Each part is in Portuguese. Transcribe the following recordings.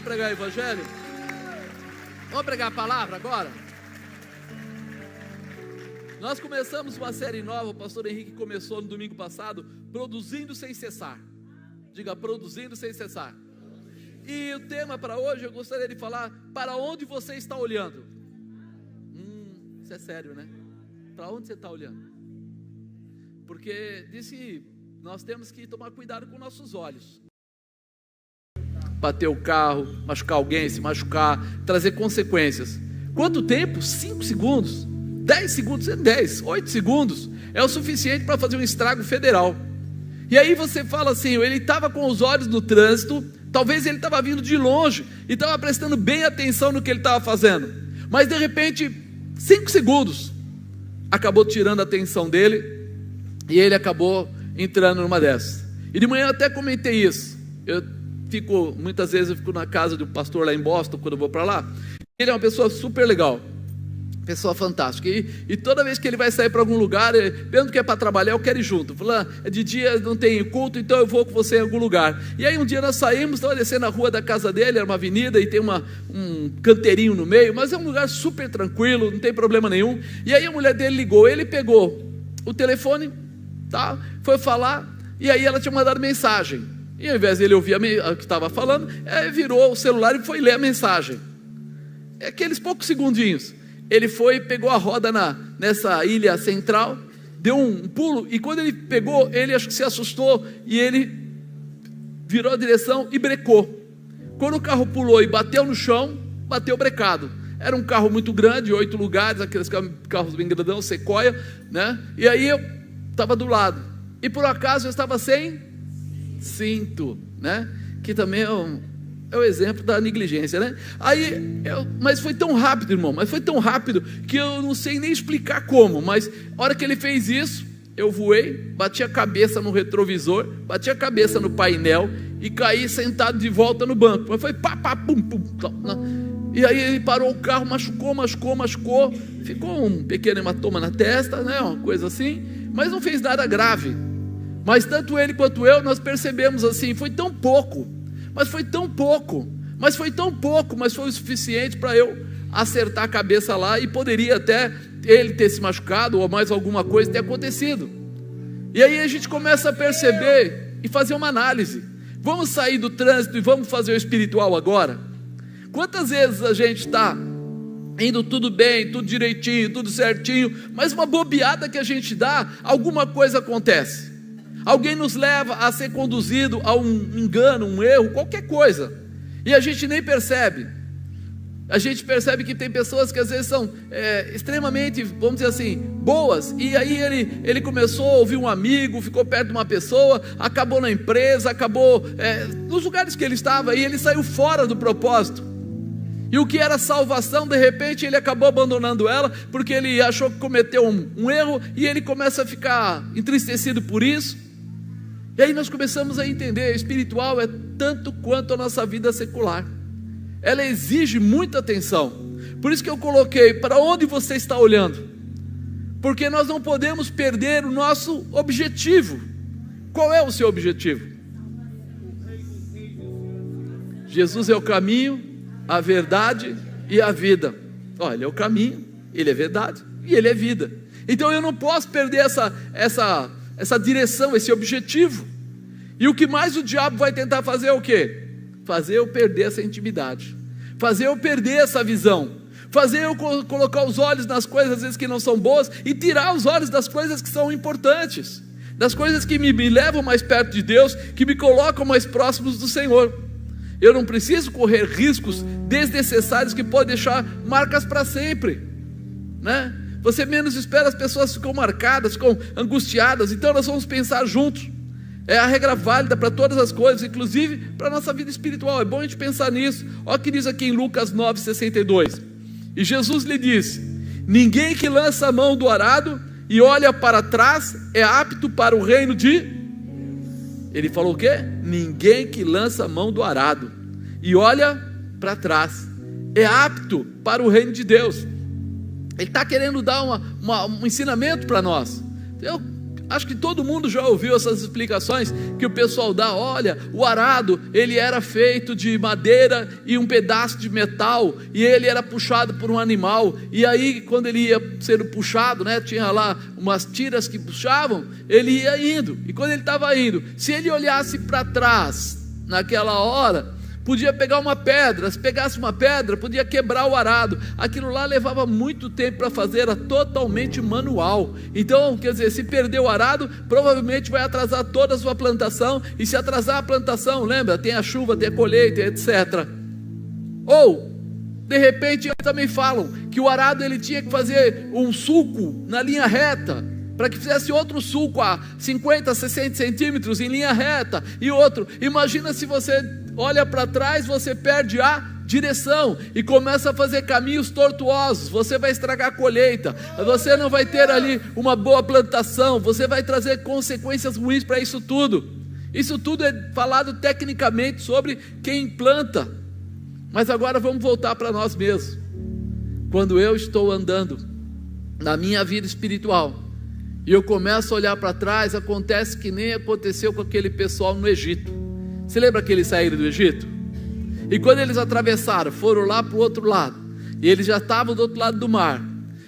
pregar o evangelho? Vamos pregar a palavra agora? Nós começamos uma série nova, o pastor Henrique começou no domingo passado, produzindo sem cessar. Diga, produzindo sem cessar. E o tema para hoje, eu gostaria de falar, para onde você está olhando? Isso é sério, né? Para onde você está olhando? Porque disse, nós temos que tomar cuidado com nossos olhos. Bater o carro, machucar alguém, se machucar, trazer consequências. Quanto tempo? 5 segundos, 10 segundos, 10, 8 segundos é o suficiente para fazer um estrago federal. E aí você fala assim, ele estava com os olhos no trânsito, talvez ele estava vindo de longe e estava prestando bem atenção no que ele estava fazendo, mas de repente 5 segundos acabou tirando a atenção dele e ele acabou entrando numa dessas. E de manhã eu até comentei isso. Muitas vezes eu fico na casa de um pastor lá em Boston, quando eu vou para lá. Ele é uma pessoa super legal, pessoa fantástica, e toda vez que ele vai sair para algum lugar, vendo que é para trabalhar, eu quero ir junto. Falando, de dia não tem culto, então eu vou com você em algum lugar. E aí um dia nós saímos, estava descendo a rua da casa dele, era uma avenida e tem um canteirinho no meio, mas é um lugar super tranquilo, não tem problema nenhum. E aí a mulher dele ligou, ele pegou o telefone, tá, foi falar, e aí ela tinha mandado mensagem, e ao invés de ele ouvir o que estava falando, virou o celular e foi ler a mensagem. Aqueles poucos segundinhos, ele foi, pegou a roda nessa ilha central, deu um pulo, e quando ele pegou, ele acho que se assustou, e ele virou a direção e brecou. Quando o carro pulou e bateu no chão, bateu brecado. Era um carro muito grande, 8 lugares, aqueles carros bem grandão, Sequoia, né? E aí eu estava do lado, e por acaso eu estava sem cinto, né? Que também é o exemplo da negligência, né? Mas foi tão rápido, irmão, mas foi tão rápido que eu não sei nem explicar como, mas a hora que ele fez isso, eu voei, bati a cabeça no retrovisor, bati a cabeça no painel e caí sentado de volta no banco. Mas foi pá, pá, pum, pum, e aí ele parou o carro, machucou, ficou um pequeno hematoma na testa, né? Uma coisa assim, mas não fez nada grave. Mas tanto ele quanto eu, nós percebemos assim, foi tão pouco, mas foi o suficiente para eu acertar a cabeça lá, e poderia até ele ter se machucado, ou mais alguma coisa ter acontecido. E aí a gente começa a perceber e fazer uma análise. Vamos sair do trânsito e vamos fazer o espiritual agora? Quantas vezes a gente está indo tudo bem, tudo direitinho, tudo certinho, mas uma bobeada que a gente dá, alguma coisa acontece. Alguém nos leva a ser conduzido a um engano, um erro, qualquer coisa, e a gente nem percebe. A gente percebe que tem pessoas que às vezes são extremamente, vamos dizer assim, boas, e aí ele começou a ouvir um amigo, ficou perto de uma pessoa, acabou na empresa, acabou nos lugares que ele estava, e ele saiu fora do propósito. E o que era salvação, de repente ele acabou abandonando ela, porque ele achou que cometeu um erro, e ele começa a ficar entristecido por isso. E aí nós começamos a entender, espiritual é tanto quanto a nossa vida secular. Ela exige muita atenção. Por isso que eu coloquei, para onde você está olhando? Porque nós não podemos perder o nosso objetivo. Qual é o seu objetivo? Jesus é o caminho, a verdade e a vida. Ele é o caminho, Ele é verdade e Ele é vida. Então eu não posso perder essa direção, esse objetivo. E o que mais o diabo vai tentar fazer é o quê? Fazer eu perder essa intimidade, fazer eu perder essa visão, fazer eu colocar os olhos nas coisas às vezes que não são boas, e tirar os olhos das coisas que são importantes, das coisas que me levam mais perto de Deus, que me colocam mais próximos do Senhor. Eu não preciso correr riscos desnecessários que podem deixar marcas para sempre, né? Você menos espera, as pessoas ficam marcadas, ficam angustiadas. Então nós vamos pensar juntos. É a regra válida para todas as coisas, inclusive para a nossa vida espiritual. É bom a gente pensar nisso. Olha o que diz aqui em Lucas 9:62. E Jesus lhe disse: ninguém que lança a mão do arado e olha para trás é apto para o reino de... Ele falou o quê? Ninguém que lança a mão do arado e olha para trás é apto para o reino de Deus. Ele está querendo dar um ensinamento para nós. Acho que todo mundo já ouviu essas explicações que o pessoal dá. Olha, o arado, ele era feito de madeira e um pedaço de metal, e ele era puxado por um animal, e aí quando ele ia sendo puxado, né, tinha lá umas tiras que puxavam, ele ia indo, e quando ele estava indo, se ele olhasse para trás naquela hora, podia pegar uma pedra, se pegasse uma pedra, podia quebrar o arado. Aquilo lá levava muito tempo para fazer, era totalmente manual. Então, quer dizer, se perder o arado, provavelmente vai atrasar toda a sua plantação, e se atrasar a plantação, lembra, tem a chuva, tem a colheita, etc. Ou, de repente, eles também falam que o arado ele tinha que fazer um sulco na linha reta, para que fizesse outro sulco a 50, 60 centímetros em linha reta, e outro. Imagina se você olha para trás, você perde a direção e começa a fazer caminhos tortuosos, você vai estragar a colheita, você não vai ter ali uma boa plantação, você vai trazer consequências ruins para isso tudo. Isso tudo é falado tecnicamente sobre quem planta. Mas agora vamos voltar para nós mesmos. Quando eu estou andando na minha vida espiritual e eu começo a olhar para trás, acontece que nem aconteceu com aquele pessoal no Egito. Você lembra que eles saíram do Egito? E quando eles atravessaram, foram lá para o outro lado, e eles já estavam do outro lado do mar,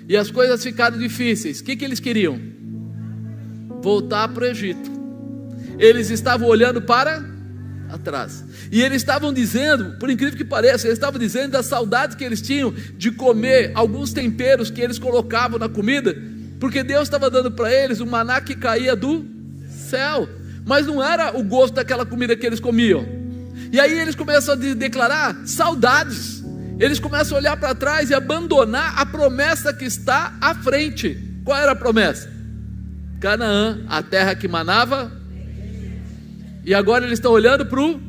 e as coisas ficaram difíceis. O que eles queriam? Voltar para o Egito. Eles estavam olhando para atrás, e eles estavam dizendo, por incrível que pareça, eles estavam dizendo das saudades que eles tinham de comer alguns temperos que eles colocavam na comida, porque Deus estava dando para eles o maná que caía do céu, mas não era o gosto daquela comida que eles comiam. E aí eles começam a declarar saudades, eles começam a olhar para trás e abandonar a promessa que está à frente. Qual era a promessa? Canaã, a terra que manava. E agora eles estão olhando para o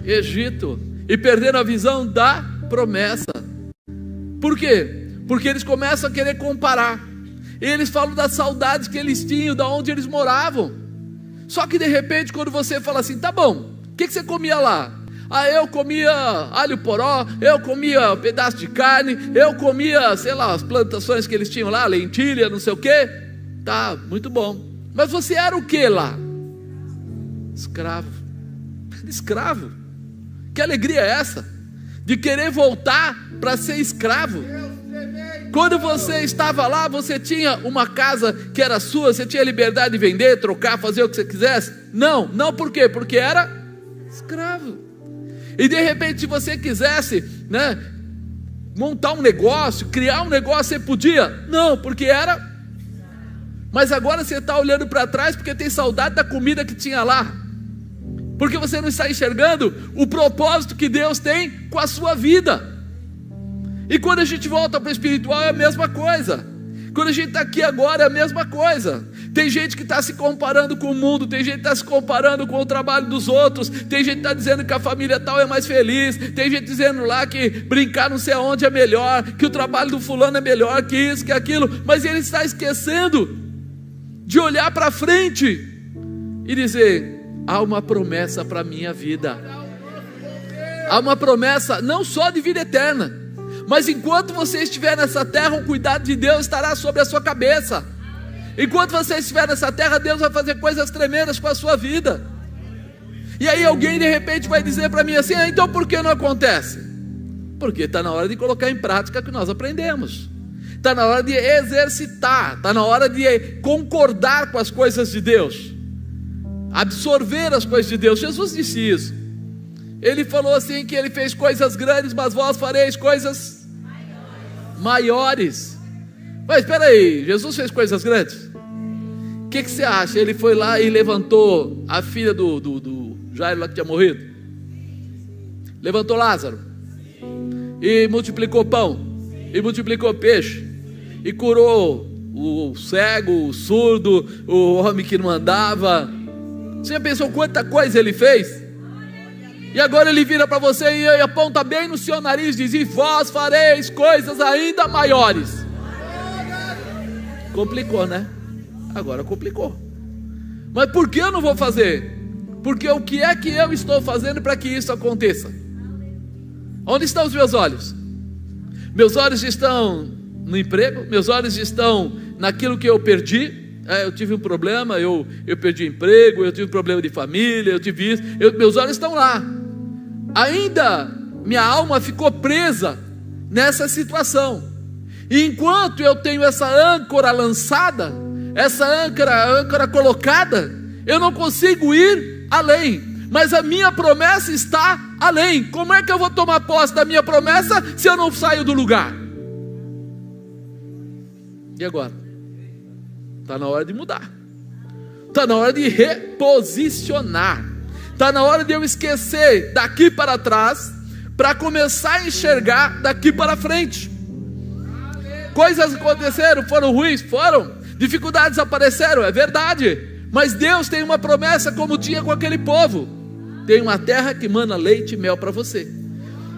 Egito e perdendo a visão da promessa. Por quê? Porque eles começam a querer comparar. Eles falam das saudades que eles tinham, da onde eles moravam. Só que de repente, quando você fala assim, tá bom, o que você comia lá? Ah, eu comia alho poró, eu comia um pedaço de carne, eu comia, sei lá, as plantações que eles tinham lá, lentilha, não sei o quê. Tá, muito bom. Mas você era o que lá? Escravo. Escravo. Que alegria é essa? De querer voltar para ser escravo. Quando você estava lá, você tinha uma casa que era sua, você tinha liberdade de vender, trocar, fazer o que você quisesse? Não, não, por quê? Porque era escravo. E de repente, se você quisesse, né, montar um negócio, criar um negócio, você podia? Não, porque era. Mas agora você está olhando para trás porque tem saudade da comida que tinha lá, porque você não está enxergando o propósito que Deus tem com a sua vida. E quando a gente volta para o espiritual é a mesma coisa. Quando a gente está aqui agora é a mesma coisa. Tem gente que está se comparando com o mundo, tem gente que está se comparando com o trabalho dos outros, tem gente que está dizendo que a família tal é mais feliz, tem gente dizendo lá que brincar não sei aonde é melhor, que o trabalho do fulano é melhor, que isso, que aquilo, mas ele está esquecendo de olhar para frente e dizer, há uma promessa para a minha vida. Há uma promessa não só de vida eterna, mas enquanto você estiver nessa terra, o cuidado de Deus estará sobre a sua cabeça. Enquanto você estiver nessa terra, Deus vai fazer coisas tremendas com a sua vida. E aí alguém de repente vai dizer para mim assim, então por que não acontece? Porque está na hora de colocar em prática o que nós aprendemos. Está na hora de exercitar, está na hora de concordar com as coisas de Deus, absorver as coisas de Deus. Jesus disse isso. Ele falou assim que ele fez coisas grandes, mas vós fareis coisas maiores. Mas espera aí, Jesus fez coisas grandes? O que você acha? Ele foi lá e levantou a filha do Jairo lá que tinha morrido? Levantou Lázaro? E multiplicou pão? E multiplicou peixe? E curou o cego, o surdo, o homem que não andava? Você já pensou quanta coisa ele fez? E agora ele vira para você e aponta bem no seu nariz e diz, e vós fareis coisas ainda maiores. Complicou, né? Agora complicou. Mas por que eu não vou fazer? Porque o que é que eu estou fazendo para que isso aconteça? Onde estão os meus olhos? Meus olhos estão no emprego? Meus olhos estão naquilo que eu perdi? Eu tive um problema, eu perdi emprego, eu tive um problema de família, eu tive isso, meus olhos estão lá. Ainda minha alma ficou presa nessa situação. E enquanto eu tenho essa âncora lançada, essa âncora colocada, eu não consigo ir além. Mas a minha promessa está além. Como é que eu vou tomar posse da minha promessa se eu não saio do lugar? E agora? Está na hora de mudar. Está na hora de reposicionar. Está na hora de eu esquecer daqui para trás, para começar a enxergar daqui para frente. Coisas aconteceram, foram ruins, foram. Dificuldades apareceram, é verdade. Mas Deus tem uma promessa, como tinha com aquele povo. Tem uma terra que mana leite e mel para você.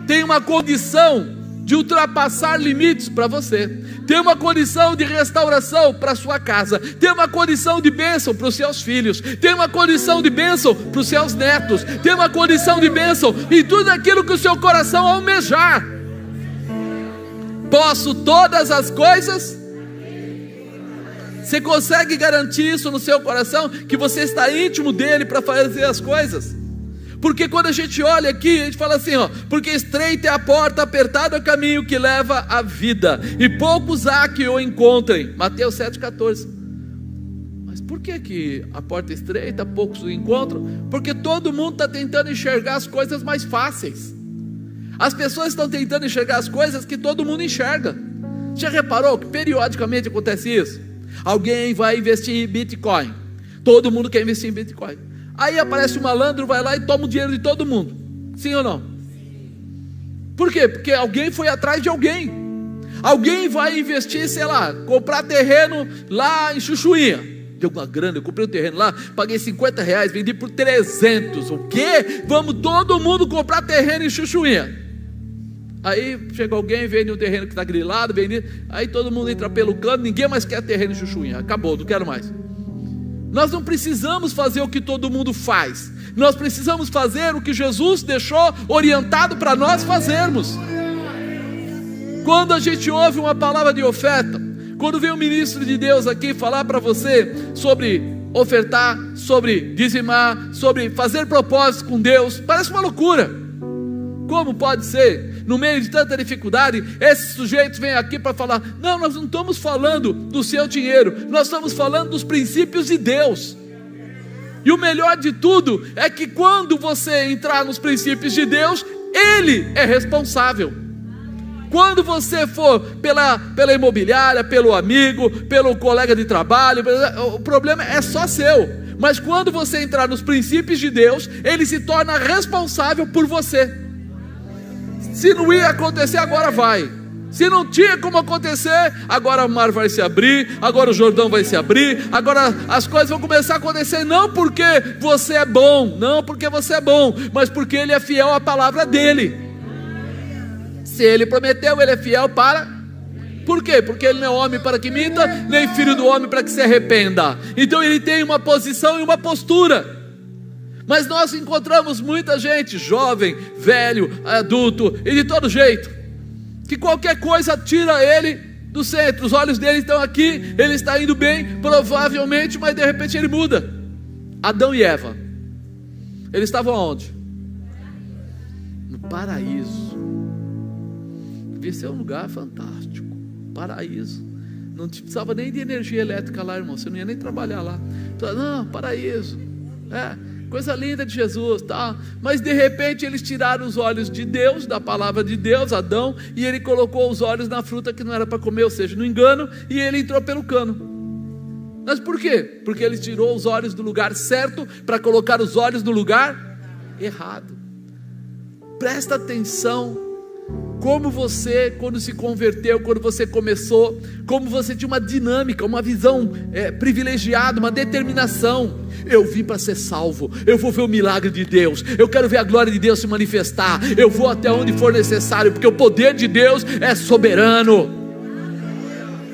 Tem uma condição de ultrapassar limites para você. Tem uma condição de restauração para a sua casa. Tem uma condição de bênção para os seus filhos. Tem uma condição de bênção para os seus netos. Tem uma condição de bênção em tudo aquilo que o seu coração almejar. Posso todas as coisas. Você consegue garantir isso no seu coração? Que você está íntimo dele para fazer as coisas? Porque quando a gente olha aqui, a gente fala assim, porque estreita é a porta, apertado é o caminho que leva à vida, e poucos há que o encontrem. Mateus 7,14. Mas por que a porta é estreita, poucos o encontram? Porque todo mundo está tentando enxergar as coisas mais fáceis. As pessoas estão tentando enxergar as coisas que todo mundo enxerga. Já reparou que periodicamente acontece isso? Alguém vai investir em Bitcoin. Todo mundo quer investir em Bitcoin. Aí aparece um malandro, vai lá e toma o dinheiro de todo mundo. Sim ou não? Por quê? Porque alguém foi atrás de alguém. Alguém vai investir, sei lá, comprar terreno lá em Chuchuinha. Deu uma grana, eu comprei um terreno lá, paguei R$50, vendi por 300. O quê? Vamos todo mundo comprar terreno em Chuchuinha. Aí chega alguém, vende um terreno que está grilado, vende. Aí todo mundo entra pelo cano, ninguém mais quer terreno em Chuchuinha. Acabou, não quero mais. Nós não precisamos fazer o que todo mundo faz. Nós precisamos fazer o que Jesus deixou orientado para nós fazermos. Quando a gente ouve uma palavra de oferta, quando vem um ministro de Deus aqui falar para você sobre ofertar, sobre dizimar, sobre fazer propósitos com Deus, parece uma loucura. Como pode ser? No meio de tanta dificuldade, esses sujeitos vêm aqui para falar, não, nós não estamos falando do seu dinheiro, nós estamos falando dos princípios de Deus. E o melhor de tudo é que quando você entrar nos princípios de Deus, Ele é responsável. Quando você for pela imobiliária, pelo amigo, pelo colega de trabalho, o problema é só seu. Mas quando você entrar nos princípios de Deus, Ele se torna responsável por você. Se não ia acontecer, agora vai. Se não tinha como acontecer, agora o mar vai se abrir, agora o Jordão vai se abrir, agora as coisas vão começar a acontecer, não porque você é bom, não porque você é bom, mas porque Ele é fiel à palavra dEle. Se Ele prometeu, Ele é fiel para... Por quê? Porque Ele não é homem para que minta, nem filho do homem para que se arrependa. Então Ele tem uma posição e uma postura. Mas nós encontramos muita gente, jovem, velho, adulto, e de todo jeito, que qualquer coisa tira ele do centro. Os olhos dele estão aqui, ele está indo bem, provavelmente, mas de repente ele muda. Adão e Eva, eles estavam aonde? No paraíso. Devia ser um lugar fantástico. Paraíso. Não precisava nem de energia elétrica lá, irmão. Você não ia nem trabalhar lá. Não, paraíso. Coisa linda de Jesus, tá? Mas de repente eles tiraram os olhos de Deus, da palavra de Deus, Adão, e ele colocou os olhos na fruta que não era para comer, ou seja, no engano, e ele entrou pelo cano. Mas por quê? Porque ele tirou os olhos do lugar certo para colocar os olhos no lugar errado. Presta atenção. Como você, quando se converteu, quando você começou, como você tinha uma dinâmica, uma visão privilegiada, uma determinação. Eu vim para ser salvo, eu vou ver o milagre de Deus, eu quero ver a glória de Deus se manifestar, eu vou até onde for necessário, porque o poder de Deus é soberano.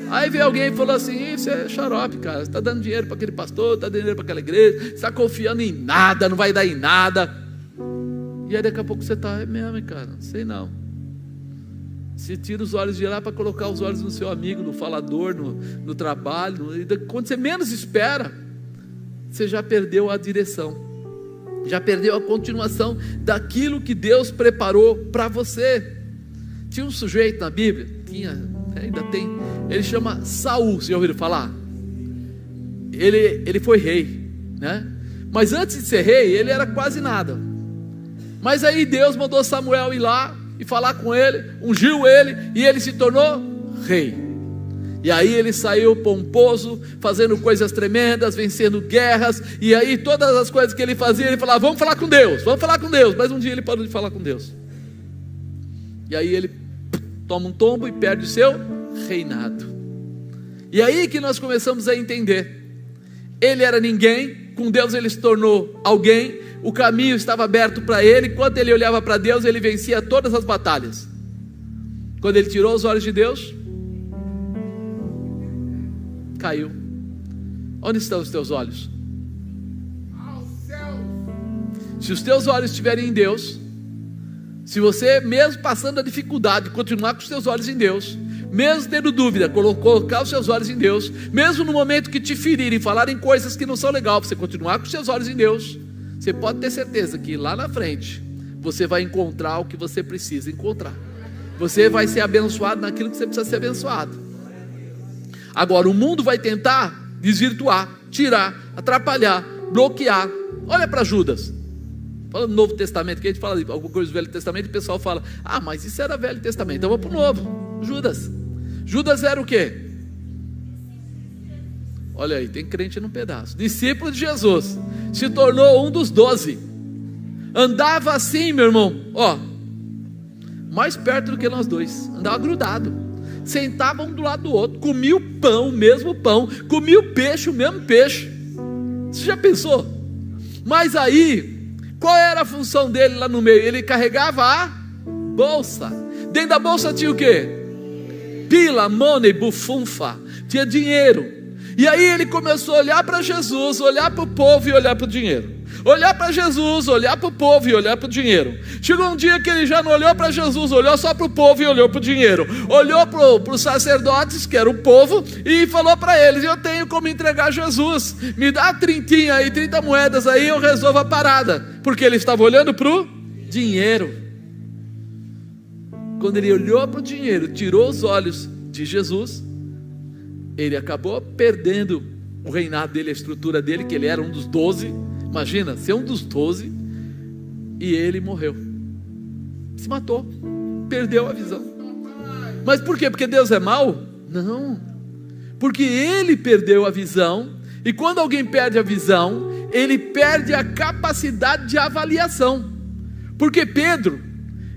Aí veio alguém e falou assim, isso é xarope, cara, você está dando dinheiro para aquele pastor, está dando dinheiro para aquela igreja, você está confiando em nada, não vai dar em nada. E aí daqui a pouco você está, é mesmo, cara, sei não. Você tira os olhos de lá para colocar os olhos no seu amigo, no falador, no trabalho. Quando você menos espera, você já perdeu a direção, já perdeu a continuação daquilo que Deus preparou para você. Tinha um sujeito na Bíblia, ainda tem, ele chama Saul. Vocês já ouviram falar? Ele foi rei, né? Mas antes de ser rei, ele era quase nada. Mas aí Deus mandou Samuel ir lá e falar com ele, ungiu ele, e ele se tornou rei. E aí ele saiu pomposo, fazendo coisas tremendas, vencendo guerras. E aí todas as coisas que ele fazia, ele falava: vamos falar com Deus, vamos falar com Deus. Mas um dia ele parou de falar com Deus. E aí ele toma um tombo e perde o seu reinado. E aí que nós começamos a entender: ele era ninguém, com Deus ele se tornou alguém. O caminho estava aberto para ele. Enquanto ele olhava para Deus, ele vencia todas as batalhas. Quando ele tirou os olhos de Deus, caiu. Onde estão os teus olhos? Se os teus olhos estiverem em Deus, se você, mesmo passando a dificuldade, continuar com os teus olhos em Deus, mesmo tendo dúvida, colocar os seus olhos em Deus, mesmo no momento que te ferirem, falarem coisas que não são legais, você continuar com os seus olhos em Deus, você pode ter certeza que lá na frente você vai encontrar o que você precisa encontrar. Você vai ser abençoado naquilo que você precisa ser abençoado. Agora o mundo vai tentar desvirtuar, tirar, atrapalhar, bloquear. Olha para Judas. Falando do Novo Testamento, que a gente fala de alguma coisa do Velho Testamento, e o pessoal fala: ah, mas isso era Velho Testamento, então vamos para o Novo. Judas era o quê? Olha aí, tem crente num pedaço. Discípulo de Jesus, se tornou um dos 12. Andava assim, meu irmão, ó, mais perto do que nós dois. Andava grudado. Sentava um do lado do outro. Comia o pão, o mesmo pão. Comia o peixe, o mesmo peixe. Você já pensou? Mas aí, qual era a função dele lá no meio? Ele carregava a bolsa. Dentro da bolsa tinha o quê? Pila, money, bufunfa. Tinha dinheiro. E aí ele começou a olhar para Jesus, olhar para o povo e olhar para o dinheiro. Olhar para Jesus, olhar para o povo e olhar para o dinheiro. Chegou um dia que ele já não olhou para Jesus, olhou só para o povo e olhou para o dinheiro. Olhou para os sacerdotes, que era o povo, e falou para eles: eu tenho como entregar Jesus. Me dá 30 aí, 30 moedas aí, eu resolvo a parada. Porque ele estava olhando para o dinheiro. Quando ele olhou para o dinheiro, tirou os olhos de Jesus, ele acabou perdendo o reinado dele, a estrutura dele, que ele era um dos 12. Imagina, ser um dos 12. E ele morreu, se matou, perdeu a visão. Mas por quê? Porque Deus é mau? Não, porque ele perdeu a visão. E quando alguém perde a visão, ele perde a capacidade de avaliação. Porque Pedro,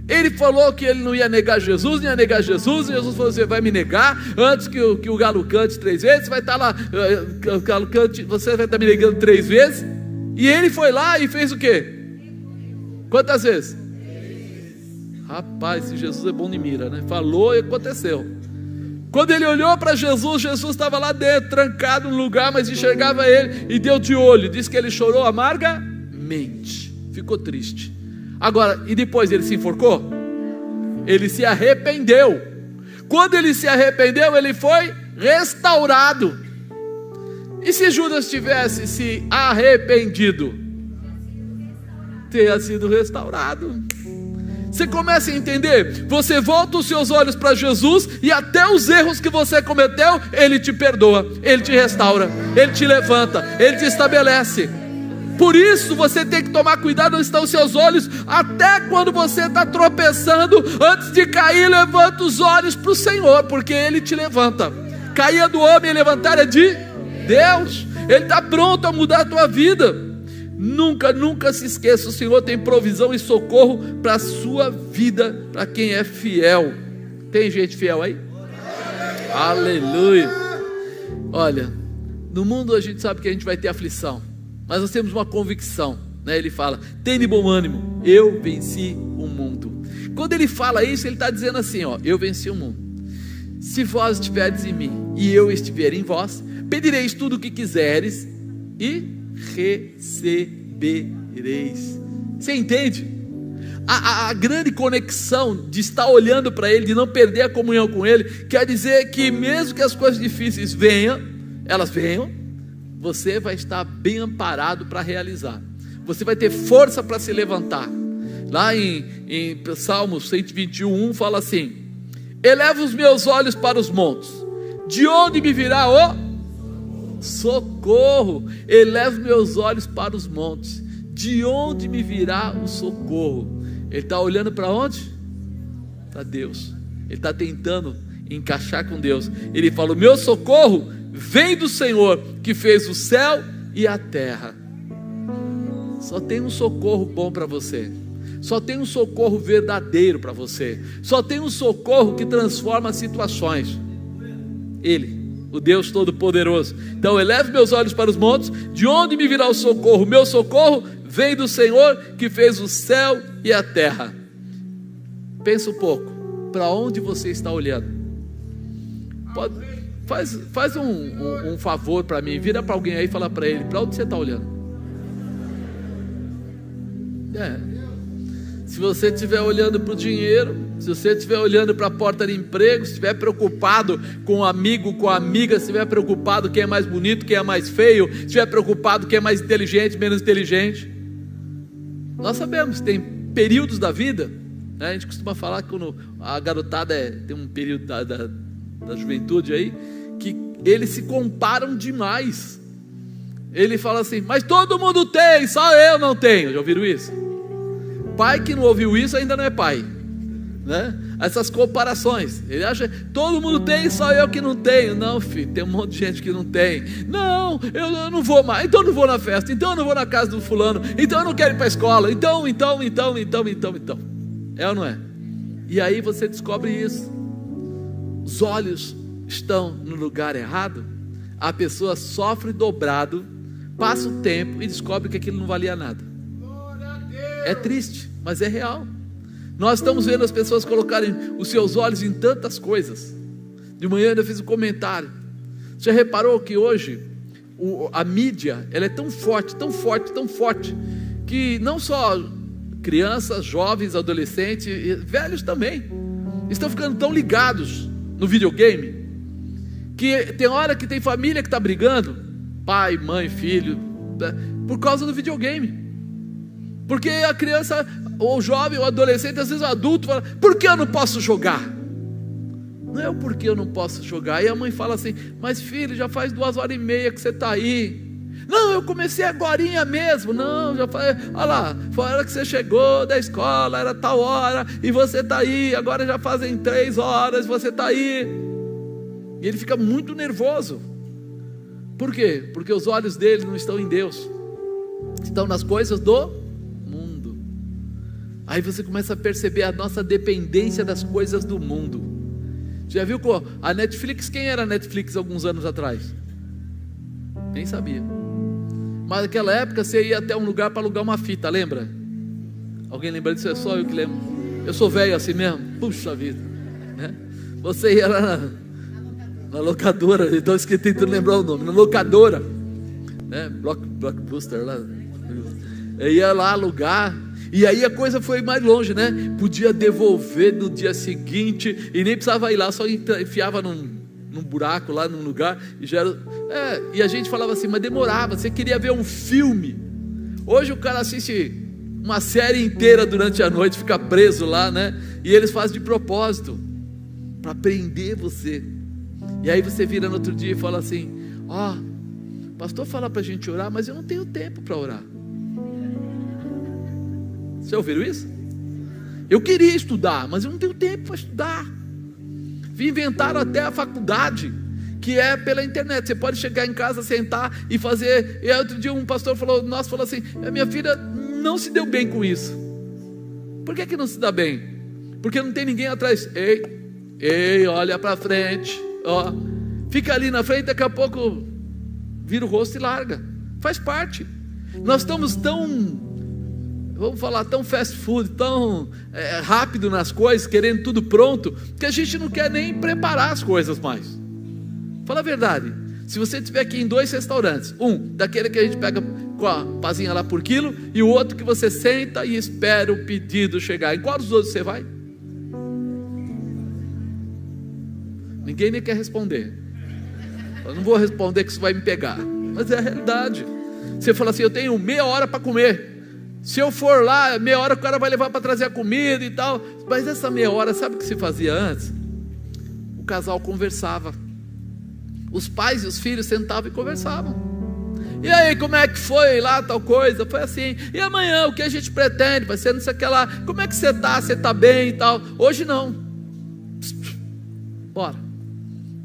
ele falou que ele não ia negar Jesus, não ia negar Jesus. E Jesus falou: você vai me negar antes que o galo cante 3 vezes. Você vai estar lá, o galo cante, você vai estar me negando 3 vezes. E ele foi lá e fez o quê? Quantas vezes? Rapaz, se Jesus é bom de mira, né? Falou e aconteceu. Quando ele olhou para Jesus, Jesus estava lá dentro, trancado no lugar, mas enxergava ele e deu de olho. Diz que ele chorou amargamente, ficou triste. Agora, e depois ele se enforcou? Ele se arrependeu. Quando ele se arrependeu, ele foi restaurado. E se Judas tivesse se arrependido? Teria sido restaurado. Você começa a entender? Você volta os seus olhos para Jesus, e até os erros que você cometeu, Ele te perdoa, Ele te restaura, Ele te levanta, Ele te estabelece. Por isso você tem que tomar cuidado onde estão os seus olhos. Até quando você está tropeçando, antes de cair, levanta os olhos para o Senhor, porque Ele te levanta. Cair do homem e levantar é de Deus. Ele está pronto a mudar a tua vida. Nunca, nunca se esqueça: o Senhor tem provisão e socorro para a sua vida, para quem é fiel. Tem gente fiel aí? Aleluia. Olha, no mundo a gente sabe que a gente vai ter aflição, mas nós temos uma convicção, né? Ele fala: tem de bom ânimo, eu venci o mundo. Quando ele fala isso, ele está dizendo assim, ó: eu venci o mundo. Se vós estiverdes em mim e eu estiver em vós, pedireis tudo o que quiseres e recebereis. Você entende? a grande conexão de estar olhando para Ele, de não perder a comunhão com Ele, quer dizer que mesmo que as coisas difíceis venham, você vai estar bem amparado para realizar. Você vai ter força para se levantar. Lá em Salmo 121, fala assim: eleva os meus olhos para os montes, de onde me virá o socorro? Eleva os meus olhos para os montes, de onde me virá o socorro? Ele está olhando para onde? Para Deus. Ele está tentando encaixar com Deus. Ele fala: o meu socorro vem do Senhor, que fez o céu e a terra. Só tem um socorro bom para você. Só tem um socorro verdadeiro para você. Só tem um socorro que transforma situações. Ele, o Deus Todo-Poderoso. Então eleve meus olhos para os montes, de onde me virá o socorro? Meu socorro vem do Senhor, que fez o céu e a terra. Pensa um pouco, para onde você está olhando? Faz um favor para mim, vira para alguém aí e fala para ele: para onde você está olhando? Se você estiver olhando para o dinheiro, se você estiver olhando para a porta de emprego, se estiver preocupado com o amigo, com a amiga, se estiver preocupado quem é mais bonito, quem é mais feio, se estiver preocupado quem é mais inteligente, menos inteligente. Nós sabemos, tem períodos da vida, né? A gente costuma falar que quando a garotada tem um período da juventude aí, que eles se comparam demais. Ele fala assim: mas todo mundo tem, só eu não tenho. Já ouviram isso? Pai que não ouviu isso ainda não é pai, né? Essas comparações. Ele acha que todo mundo tem, só eu que não tenho. Não, filho, tem um monte de gente que não tem. Não, eu não vou mais. Então eu não vou na festa. Então eu não vou na casa do fulano. Então eu não quero ir para a escola. Então. É ou não é? E aí você descobre isso. Os olhos estão no lugar errado. A pessoa sofre dobrado, passa o tempo e descobre que aquilo não valia nada. É triste, mas é real. Nós estamos vendo as pessoas colocarem os seus olhos em tantas coisas. De manhã eu ainda fiz um comentário. Você já reparou que hoje a mídia, ela é tão forte, que não só crianças, jovens, adolescentes, velhos também, estão ficando tão ligados no videogame, que tem hora que tem família que está brigando, pai, mãe, filho, por causa do videogame. Porque a criança, ou o jovem, ou o adolescente, às vezes o adulto fala: por que eu não posso jogar? Não é o porquê eu não posso jogar. E a mãe fala assim: mas filho, já faz 2h30 que você está aí. Não, eu comecei agorinha mesmo. Não, já faz, olha lá, foi a hora que você chegou da escola, era tal hora, e você está aí, agora já fazem 3 horas, você está aí. E ele fica muito nervoso. Por quê? Porque os olhos dele não estão em Deus, estão nas coisas do mundo. Aí você começa a perceber a nossa dependência das coisas do mundo. Já viu a Netflix? Quem era a Netflix alguns anos atrás? Nem sabia. Mas naquela época você ia até um lugar para alugar uma fita, lembra? Alguém lembra disso? É só eu que lembro. Eu sou velho assim mesmo. Puxa vida, né? Você ia lá na locadora. Então esqueci de lembrar o nome. Na locadora, né? Blockbuster lá. Eu ia lá alugar. E aí a coisa foi mais longe, né? Podia devolver no dia seguinte e nem precisava ir lá, só enfiava num buraco lá num lugar e já era, e a gente falava assim, mas demorava. Você queria ver um filme. Hoje o cara assiste uma série inteira durante a noite, fica preso lá, né? E eles fazem de propósito para prender você. E aí você vira no outro dia e fala assim: o pastor fala para a gente orar, mas eu não tenho tempo para orar. Você ouviram isso? Eu queria estudar, mas eu não tenho tempo para estudar. Inventaram até a faculdade, que é pela internet. Você pode chegar em casa, sentar e fazer. E aí outro dia um pastor falou assim: minha filha não se deu bem com isso. Por que não se dá bem? Porque não tem ninguém atrás. Ei, olha para frente, ó. Fica ali na frente, daqui a pouco vira o rosto e larga. Faz parte. Nós estamos tão fast food, tão rápido nas coisas, querendo tudo pronto, que a gente não quer nem preparar as coisas mais. Fala a verdade. Se você estiver aqui em 2 restaurantes, daquele que a gente com a pazinha lá por quilo, e o outro que você senta e espera o pedido chegar. Em qual dos outros você vai? Ninguém nem quer responder. Eu não vou responder que isso vai me pegar, mas é a realidade. Você fala assim: eu tenho meia hora para comer. Se eu for lá, meia hora o cara vai levar para trazer a comida e tal. Mas essa meia hora, sabe o que se fazia antes? O casal conversava. Os pais e os filhos sentavam e conversavam. E aí, como é que foi lá, tal coisa? Foi assim. E amanhã, o que a gente pretende? Vai ser não sei o que lá. Como é que você está? Você está bem e tal? Hoje não. Bora.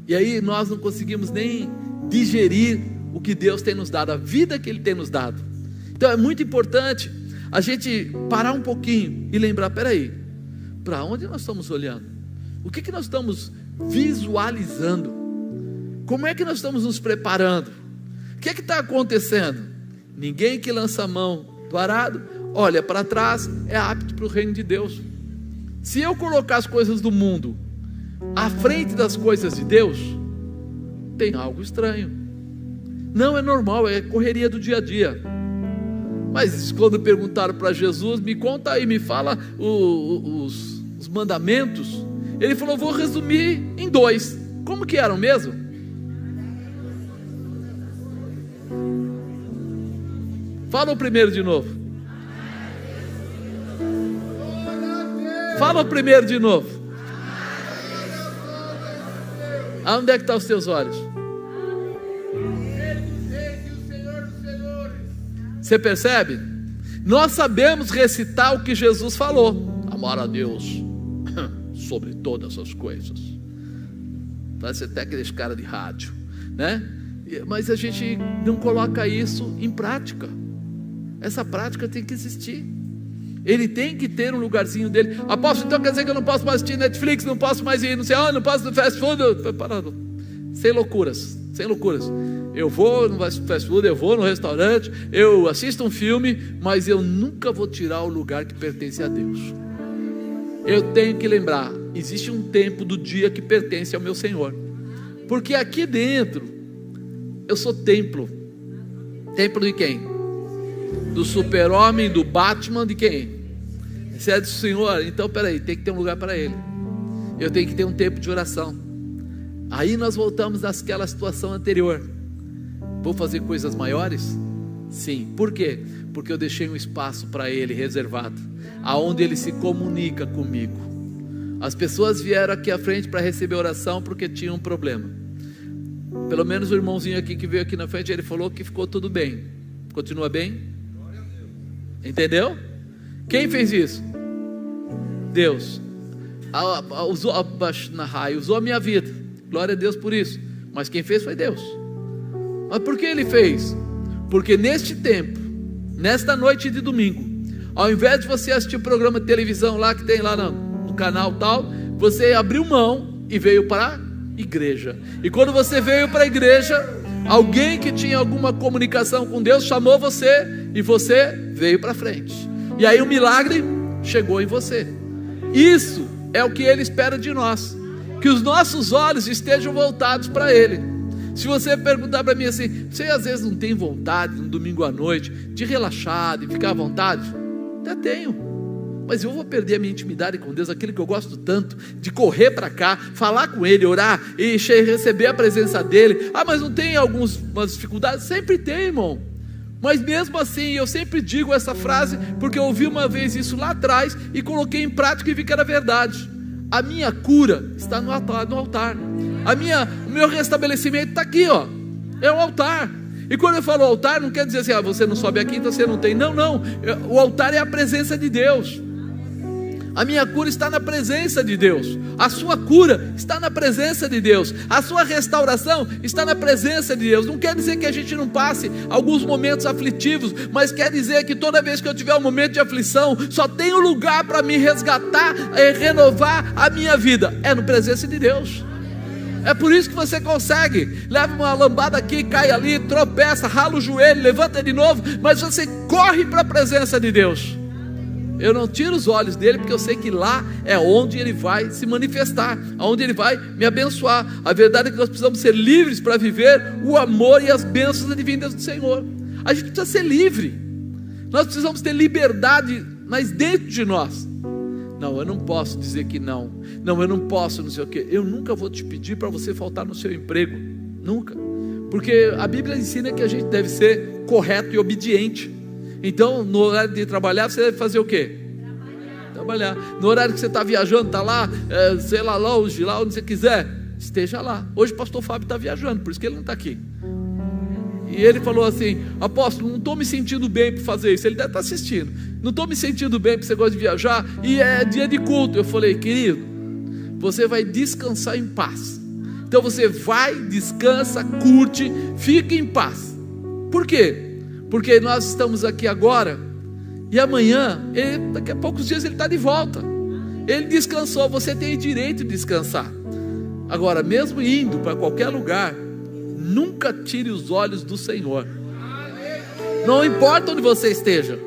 E aí nós não conseguimos nem digerir o que Deus tem nos dado, a vida que Ele tem nos dado. Então é muito importante a gente parar um pouquinho e lembrar: peraí, para onde nós estamos olhando? O que nós estamos visualizando? Como é que nós estamos nos preparando? O que está acontecendo? Ninguém que lança a mão do arado, olha para trás, é apto para o reino de Deus. Se eu colocar as coisas do mundo à frente das coisas de Deus, tem algo estranho. Não é normal, é correria do dia a dia. Mas quando perguntaram para Jesus: me conta aí, me fala os mandamentos, Ele falou: vou resumir em 2. Como que eram mesmo? Fala o primeiro de novo. Fala o primeiro de novo. Aonde é que estão os teus olhos? Você percebe? Nós sabemos recitar o que Jesus falou: amar a Deus sobre todas as coisas. Parece até aqueles caras de rádio, né? Mas a gente não coloca isso em prática. Essa prática tem que existir. Ele tem que ter um lugarzinho dele. Apóstolo, então quer dizer que eu não posso mais assistir Netflix, não posso mais ir, não sei onde, não posso no fast food? Sem loucuras, sem loucuras. Eu vou no fast food, eu vou no restaurante, eu assisto um filme, mas eu nunca vou tirar o lugar que pertence a Deus. Eu tenho que lembrar: existe um tempo do dia que pertence ao meu Senhor, porque aqui dentro eu sou templo. Templo de quem? Do super-homem, do Batman, de quem? Se é do Senhor, então peraí, tem que ter um lugar para Ele. Eu tenho que ter um tempo de oração. Aí nós voltamos àquela situação anterior. Vou fazer coisas maiores? Sim. Por quê? Porque eu deixei um espaço para Ele reservado, aonde Ele se comunica comigo. As pessoas vieram aqui à frente para receber oração porque tinham um problema. Pelo menos o irmãozinho aqui que veio aqui na frente, ele falou que ficou tudo bem. Continua bem? Entendeu? Quem fez isso? Deus. Usou a minha vida. Glória a Deus por isso. Mas quem fez foi Deus. Mas por que Ele fez? Porque neste tempo, nesta noite de domingo, ao invés de você assistir o programa de televisão lá que tem lá no canal tal, você abriu mão e veio para a igreja. E quando você veio para a igreja, alguém que tinha alguma comunicação com Deus chamou você e você veio para frente. E aí o milagre chegou em você. Isso é o que Ele espera de nós, que os nossos olhos estejam voltados para Ele. Se você perguntar para mim assim: você às vezes não tem vontade no domingo à noite de relaxar, de ficar à vontade? Até tenho, mas eu vou perder a minha intimidade com Deus, aquele que eu gosto tanto, de correr para cá, falar com Ele, orar e receber a presença dEle. Mas não tem algumas dificuldades? Sempre tem, irmão. Mas mesmo assim, eu sempre digo essa frase, porque eu ouvi uma vez isso lá atrás e coloquei em prática e vi que era verdade. A minha cura está no altar. O meu restabelecimento está aqui, ó. É o altar. E quando eu falo altar, não quer dizer assim: você não sobe aqui, então você não tem. Não. O altar é a presença de Deus. A minha cura está na presença de Deus. A sua cura está na presença de Deus. A sua restauração está na presença de Deus. Não quer dizer que a gente não passe alguns momentos aflitivos, mas quer dizer que toda vez que eu tiver um momento de aflição, só tem um lugar para me resgatar e renovar a minha vida: é na presença de Deus. É por isso que você consegue, leva uma lambada aqui, cai ali, tropeça, rala o joelho, levanta de novo, mas você corre para a presença de Deus. Eu não tiro os olhos dele, porque eu sei que lá é onde ele vai se manifestar, onde ele vai me abençoar. A verdade é que nós precisamos ser livres para viver o amor e as bênçãos advindas do Senhor. A gente precisa ser livre. Nós precisamos ter liberdade, mas dentro de nós. Não, eu não posso dizer que não. Não, eu não posso, não sei o quê. Eu nunca vou te pedir para você faltar no seu emprego. Nunca. Porque a Bíblia ensina que a gente deve ser correto e obediente. Então, no horário de trabalhar, você deve fazer o quê? Trabalhar. No horário que você está viajando, está lá, sei lá, longe, lá onde você quiser, esteja lá. Hoje o pastor Fábio está viajando, por isso que ele não está aqui. E ele falou assim: apóstolo, não estou me sentindo bem para fazer isso. Ele deve estar assistindo. Não estou me sentindo bem porque você gosta de viajar e é dia de culto. Eu falei: querido, você vai descansar em paz. Então você vai, descansa, curte, fica em paz. Por quê? Porque nós estamos aqui agora e amanhã, daqui a poucos dias ele está de volta. Ele descansou, você tem direito de descansar. Agora, mesmo indo para qualquer lugar, nunca tire os olhos do Senhor. Não importa onde você esteja,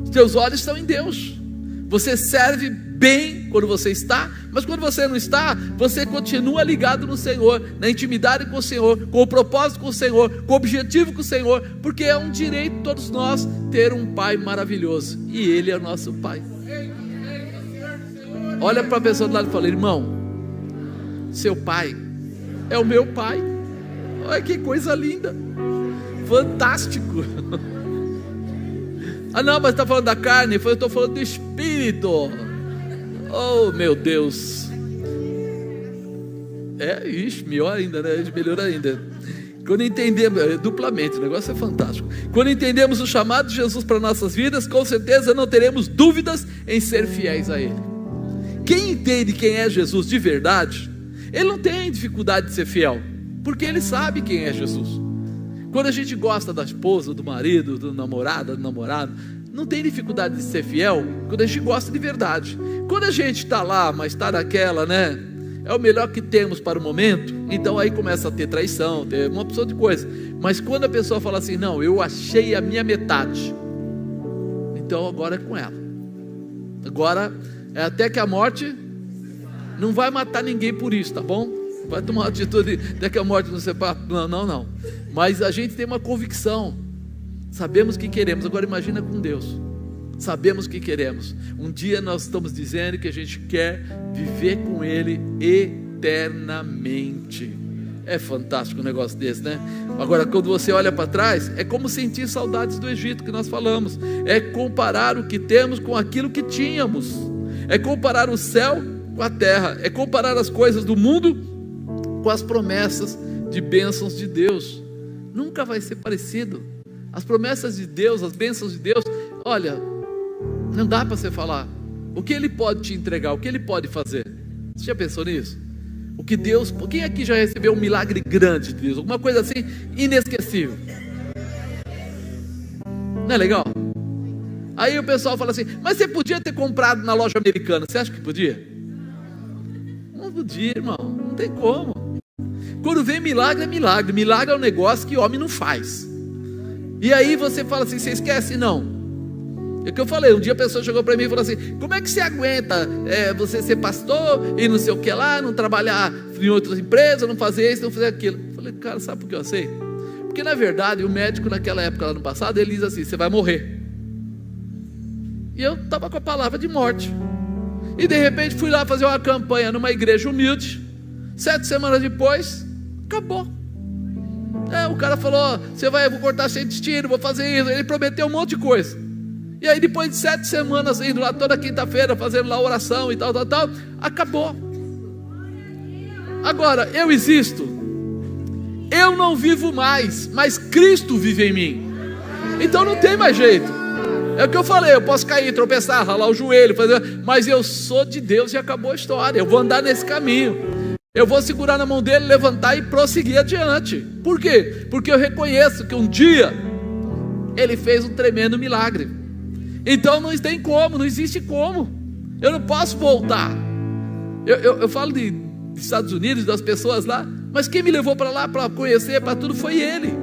os teus olhos estão em Deus. Você serve bem quando você está, mas quando você não está, você continua ligado no Senhor, na intimidade com o Senhor, com o propósito com o Senhor, com o objetivo com o Senhor, porque é um direito de todos nós ter um Pai maravilhoso, e Ele é o nosso Pai. Olha para a pessoa do lado e fala: irmão, seu pai é o meu pai. Olha que coisa linda, fantástico. Ah não, mas está falando da carne. Eu estou falando do Espírito. Oh meu Deus. Melhor ainda, né? Melhor ainda. Quando entendemos, duplamente, o negócio é fantástico. Quando entendemos o chamado de Jesus para nossas vidas, com certeza não teremos dúvidas em ser fiéis a Ele. Quem entende quem é Jesus de verdade, ele não tem dificuldade de ser fiel, porque ele sabe quem é Jesus. Quando a gente gosta da esposa, do marido, do namorado, não tem dificuldade de ser fiel, quando a gente gosta de verdade. Quando a gente está lá, mas está naquela, né? É o melhor que temos para o momento, então aí começa a ter traição, ter uma opção de coisa. Mas quando a pessoa fala assim: não, eu achei a minha metade, então agora é com ela. Agora é até que a morte não vai matar ninguém por isso, tá bom? Vai tomar uma atitude até que a morte não separa. Não. Mas a gente tem uma convicção, sabemos o que queremos. Agora imagina com Deus, sabemos o que queremos. Um dia nós estamos dizendo que a gente quer viver com Ele eternamente. É fantástico um negócio desse, né? Agora, quando você olha para trás, é como sentir saudades do Egito que nós falamos. É comparar o que temos com aquilo que tínhamos. É comparar o céu com a terra. É comparar as coisas do mundo com as promessas de bênçãos de Deus. Nunca vai ser parecido. As promessas de Deus, as bênçãos de Deus, olha, não dá para você falar o que Ele pode te entregar, o que Ele pode fazer. Você já pensou nisso? O que Deus, quem aqui já recebeu um milagre grande de Deus? Alguma coisa assim inesquecível? Não é legal? Aí o pessoal fala assim: mas você podia ter comprado na loja americana. Você acha que podia? Não podia, irmão, não tem como. Quando vem milagre, é milagre. Milagre é um negócio que homem não faz. E aí você fala assim: você esquece? Não. É o que eu falei, um dia a pessoa chegou para mim e falou assim: como é que você aguenta você ser pastor e não sei o que lá, não trabalhar em outras empresas, não fazer isso, não fazer aquilo? Eu falei: cara, sabe por que eu aceito? Porque na verdade o médico naquela época lá no passado, ele diz assim: você vai morrer. E eu estava com a palavra de morte. E de repente fui lá fazer uma campanha numa igreja humilde. 7 semanas depois, acabou. O cara falou: eu vou cortar seu intestino, vou fazer isso. Ele prometeu um monte de coisa. E aí depois de 7 semanas indo lá toda quinta-feira, fazendo lá oração e tal, acabou. Agora, eu existo. Eu não vivo mais, mas Cristo vive em mim. Então não tem mais jeito. É o que eu falei, eu posso cair, tropeçar, ralar o joelho, mas eu sou de Deus e acabou a história. Eu vou andar nesse caminho. Eu vou segurar na mão dele, levantar e prosseguir adiante. Por quê? Porque eu reconheço que um dia Ele fez um tremendo milagre. Então não tem como, não existe como. Eu não posso voltar. Eu falo de Estados Unidos, das pessoas lá, mas quem me levou para lá para conhecer, para tudo, foi Ele.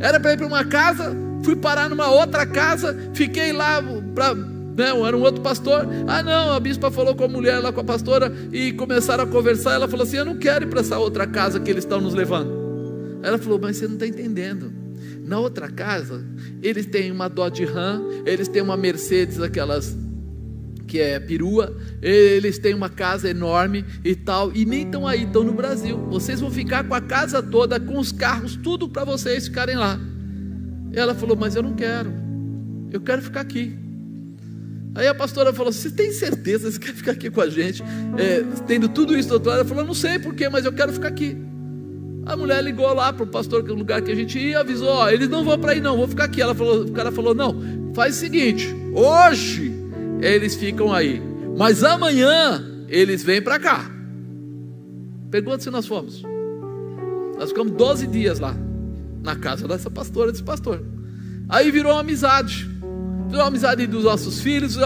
Era para ir para uma casa, fui parar numa outra casa, fiquei lá para Não, era um outro pastor. Ah não, a bispa falou com a mulher lá, com a pastora, e começaram a conversar. Ela falou assim: eu não quero ir para essa outra casa que eles estão nos levando. Ela falou: mas você não está entendendo. Na outra casa, eles têm uma Dodge Ram, eles têm uma Mercedes, aquelas que é perua, eles têm uma casa enorme e tal, e nem estão aí, estão no Brasil. Vocês vão ficar com a casa toda, com os carros, tudo para vocês ficarem lá. E ela falou: mas eu não quero, eu quero ficar aqui. Aí a pastora falou: você tem certeza que você quer ficar aqui com a gente, tendo tudo isso do outro lado? Ela falou: não sei porquê, mas eu quero ficar aqui. A mulher ligou lá para o pastor, que é o lugar que a gente ia, avisou: ó, eles não vão para aí não, vou ficar aqui. O cara falou: não, faz o seguinte, hoje eles ficam aí, mas amanhã eles vêm para cá. Pergunta se nós fomos. Nós ficamos 12 dias lá, na casa dessa pastora, desse pastor. Aí virou uma amizade. Virou uma amizade dos nossos filhos,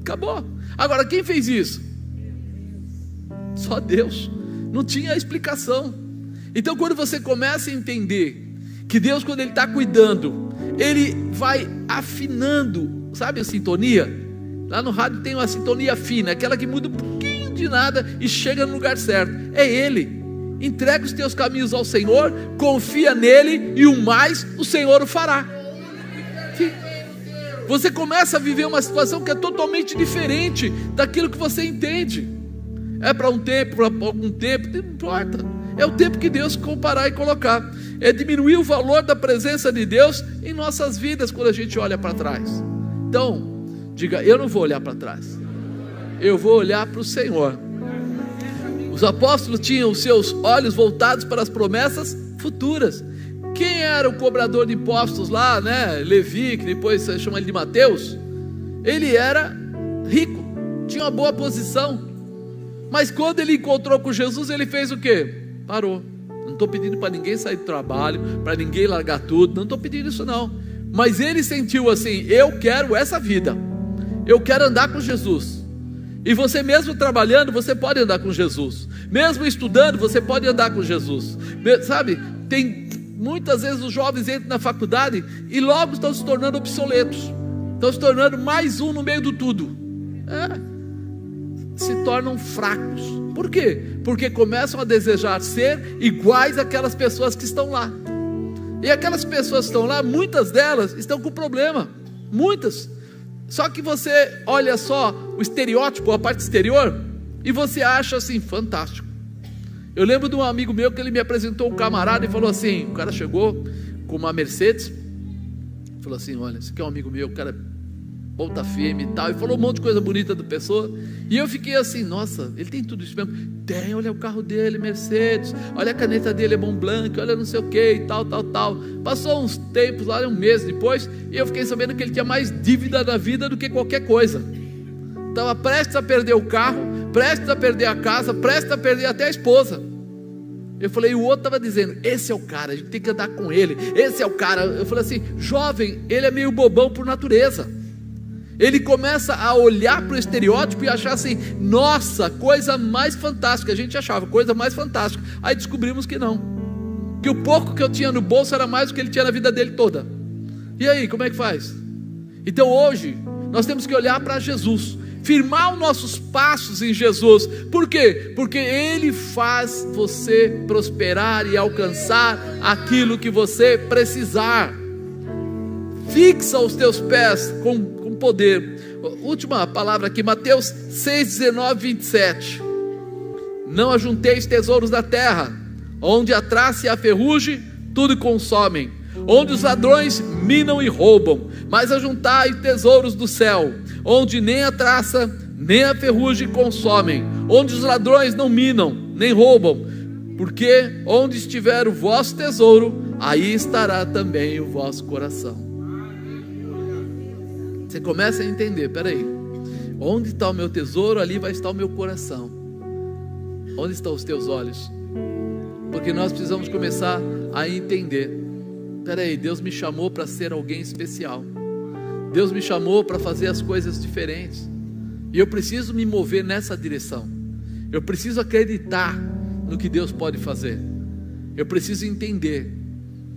acabou. Agora, quem fez isso? Só Deus. Não tinha explicação. Então, quando você começa a entender que Deus, quando Ele está cuidando, Ele vai afinando, sabe a sintonia? Lá no rádio tem uma sintonia fina, aquela que muda um pouquinho de nada e chega no lugar certo. É Ele. Entrega os teus caminhos ao Senhor, confia nele, e o mais o Senhor o fará. Sim. Você começa a viver uma situação que é totalmente diferente daquilo que você entende. É para um tempo, para algum tempo, não importa. É o tempo que Deus comparar e colocar. É diminuir o valor da presença de Deus em nossas vidas quando a gente olha para trás. Então, diga: eu não vou olhar para trás, eu vou olhar para o Senhor. Os apóstolos tinham os seus olhos voltados para as promessas futuras. Quem era o cobrador de impostos lá, né? Levi, que depois você chama ele de Mateus. Ele era rico, tinha uma boa posição, mas quando ele encontrou com Jesus, ele fez o quê? Parou. Não estou pedindo para ninguém sair do trabalho, para ninguém largar tudo, não estou pedindo isso não, mas ele sentiu assim: eu quero essa vida, eu quero andar com Jesus. E você mesmo trabalhando, você pode andar com Jesus. Mesmo estudando, você pode andar com Jesus. Sabe, tem muitas vezes os jovens entram na faculdade e logo estão se tornando obsoletos, estão se tornando mais um no meio do tudo. Se tornam fracos. Por quê? Porque começam a desejar ser iguais àquelas pessoas que estão lá. E aquelas pessoas que estão lá, muitas delas estão com problema. Muitas. Só que você olha só o estereótipo, a parte exterior, e você acha assim, fantástico. Eu lembro de um amigo meu que ele me apresentou um camarada e falou assim, o cara chegou com uma Mercedes, falou assim: olha, esse aqui é um amigo meu, o cara ponta firme e tal, e falou um monte de coisa bonita da pessoa, e eu fiquei assim: nossa, ele tem tudo isso mesmo? Tem, olha o carro dele, Mercedes, olha a caneta dele, é Montblanc, olha não sei o que e tal. Passou uns tempos lá, um mês depois, e eu fiquei sabendo que ele tinha mais dívida na vida do que qualquer coisa. Estava prestes a perder o carro, prestes a perder a casa, prestes a perder até a esposa. Eu falei, e o outro estava dizendo: esse é o cara, a gente tem que andar com ele, esse é o cara. Eu falei assim: jovem, ele é meio bobão por natureza. Ele começa a olhar para o estereótipo e achar assim: nossa, coisa mais fantástica. A gente achava coisa mais fantástica. Aí descobrimos que não, que o pouco que eu tinha no bolso era mais do que ele tinha na vida dele toda. E aí, como é que faz? Então hoje nós temos que olhar para Jesus, firmar os nossos passos em Jesus. Por quê? Porque Ele faz você prosperar e alcançar aquilo que você precisar. Fixa os teus pés com poder. Última palavra aqui, Mateus 6, 19, 27. Não ajunteis tesouros da terra, onde a traça e a ferrugem tudo consomem, onde os ladrões minam e roubam, mas ajuntai tesouros do céu, onde nem a traça nem a ferrugem consomem, onde os ladrões não minam nem roubam, porque onde estiver o vosso tesouro, aí estará também o vosso coração. Você começa a entender: peraí, onde está o meu tesouro, ali vai estar o meu coração. Onde estão os teus olhos? Porque nós precisamos começar a entender: peraí, Deus me chamou para ser alguém especial, Deus me chamou para fazer as coisas diferentes, e eu preciso me mover nessa direção. Eu preciso acreditar no que Deus pode fazer. Eu preciso entender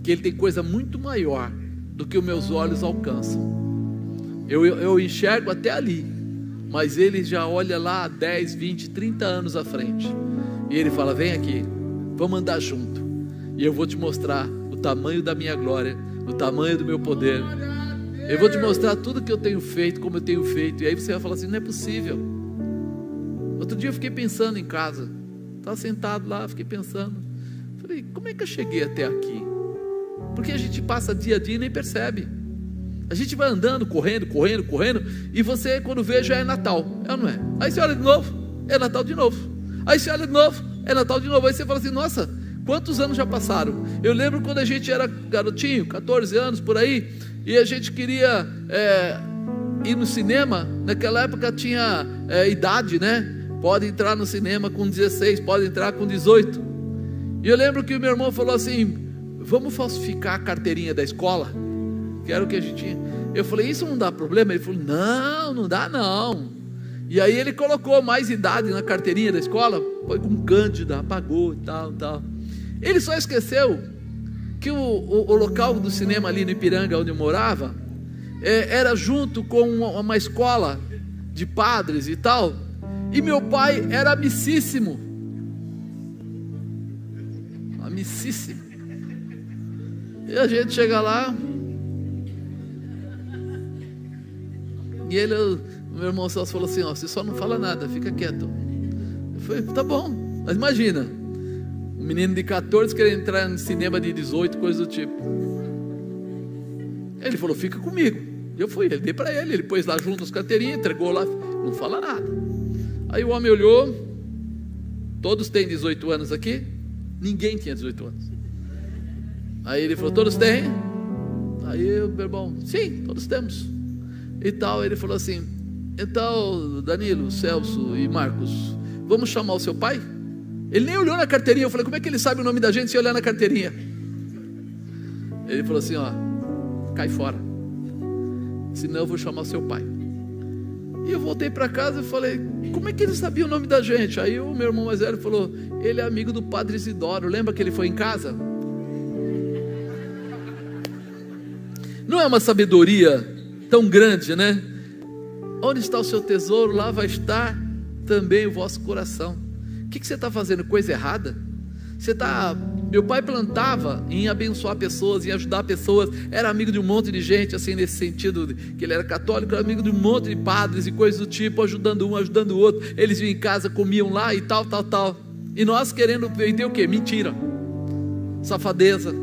que Ele tem coisa muito maior do que os meus olhos alcançam. Eu enxergo até ali, mas ele já olha lá 10, 20, 30 anos à frente. E ele fala: vem aqui, vamos andar junto, e eu vou te mostrar o tamanho da minha glória, o tamanho do meu poder. Eu vou te mostrar tudo que eu tenho feito, como eu tenho feito. E aí você vai falar assim: não é possível. Outro dia eu fiquei pensando em casa, estava sentado lá, fiquei pensando, falei: como é que eu cheguei até aqui? Porque a gente passa dia a dia e nem percebe. A gente vai andando, correndo, e você, quando vê, já é Natal, é ou não é? Aí você olha de novo, é Natal de novo. Aí você olha de novo, é Natal de novo. Aí você fala assim: nossa, quantos anos já passaram? Eu lembro quando a gente era garotinho, 14 anos por aí, e a gente queria ir no cinema. Naquela época tinha idade, né? Pode entrar no cinema com 16, pode entrar com 18. E eu lembro que o meu irmão falou assim: vamos falsificar a carteirinha da escola, que era o que a gente tinha. Eu falei: isso não dá problema? Ele falou: não dá não. E aí ele colocou mais idade na carteirinha da escola, foi com cândida, apagou e tal. Ele só esqueceu que o local do cinema ali no Ipiranga, onde eu morava, era junto com uma escola de padres e tal, e meu pai era amicíssimo. E a gente chega lá, e o meu irmão Celso falou assim: ó, você só não fala nada, fica quieto. Eu falei: tá bom. Mas imagina, um menino de 14 querendo entrar no cinema de 18, coisa do tipo. Ele falou: fica comigo. Eu fui, ele dei para ele pôs lá junto as carteirinhas, entregou lá, não fala nada. Aí o homem olhou, todos têm 18 anos aqui? Ninguém tinha 18 anos. Aí ele falou: todos têm? Aí o meu irmão: sim, todos temos. E tal, ele falou assim: então, Danilo, Celso e Marcos, vamos chamar o seu pai? Ele nem olhou na carteirinha. Eu falei: como é que ele sabe o nome da gente se olhar na carteirinha? Ele falou assim: ó, cai fora, senão eu vou chamar o seu pai. E eu voltei para casa e falei: como é que ele sabia o nome da gente? Aí o meu irmão mais velho falou: ele é amigo do Padre Isidoro, lembra que ele foi em casa? Não é uma sabedoria tão grande, né? Onde está o seu tesouro, lá vai estar também o vosso coração. O que você está fazendo? Coisa errada? Meu pai plantava em abençoar pessoas, em ajudar pessoas, era amigo de um monte de gente, assim, nesse sentido, que ele era católico, era amigo de um monte de padres e coisas do tipo, ajudando um, ajudando o outro. Eles iam em casa, comiam lá e tal. E nós querendo vender o quê? Mentira, safadeza.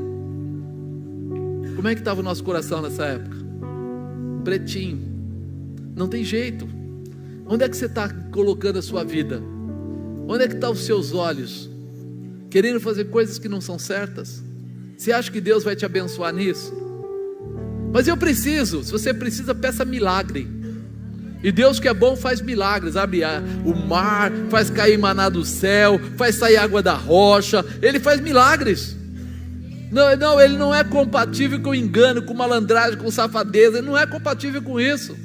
Como é que estava o nosso coração nessa época? Pretinho. Não tem jeito. Onde é que você está colocando a sua vida? Onde é que estão os seus olhos? Querendo fazer coisas que não são certas? Você acha que Deus vai te abençoar nisso? Mas eu preciso. Se você precisa, peça milagre. E Deus que é bom faz milagres. Abre o mar, faz cair maná do céu, faz sair água da rocha. Ele faz milagres. Não, ele não é compatível com engano, com malandragem, com safadeza. Ele não é compatível com isso.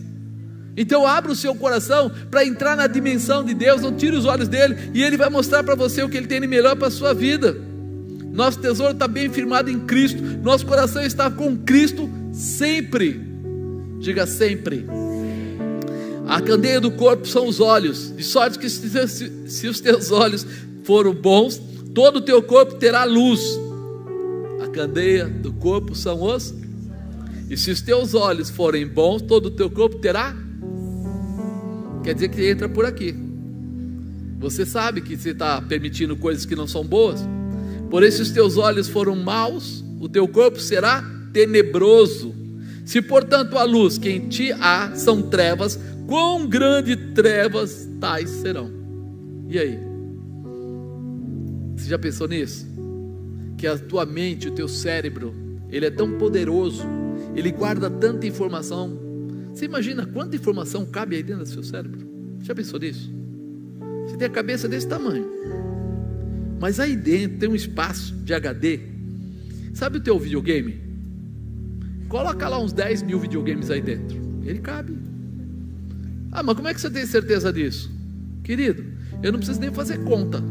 Então abra o seu coração para entrar na dimensão de Deus. Não tire os olhos dele, e ele vai mostrar para você o que ele tem de melhor para a sua vida. Nosso tesouro está bem firmado em Cristo. Nosso coração está com Cristo sempre. Diga: sempre. A candeia do corpo são os olhos, de sorte que se os teus olhos forem bons, todo o teu corpo terá luz. A candeia do corpo são os, e se os teus olhos forem bons, todo o teu corpo terá. Quer dizer que entra por aqui. Você sabe que você está permitindo coisas que não são boas. Porém, se os teus olhos foram maus, o teu corpo será tenebroso. Se portanto a luz que em ti há são trevas, quão grandes trevas tais serão. E aí? Você já pensou nisso? Que a tua mente, o teu cérebro, ele é tão poderoso, ele guarda tanta informação. Você imagina quanta informação cabe aí dentro do seu cérebro? Já pensou nisso? Você tem a cabeça desse tamanho, mas aí dentro tem um espaço de HD. Sabe o teu videogame? Coloca lá uns 10 mil videogames aí dentro, ele cabe. Ah, mas como é que você tem certeza disso? Querido, eu não preciso nem fazer conta.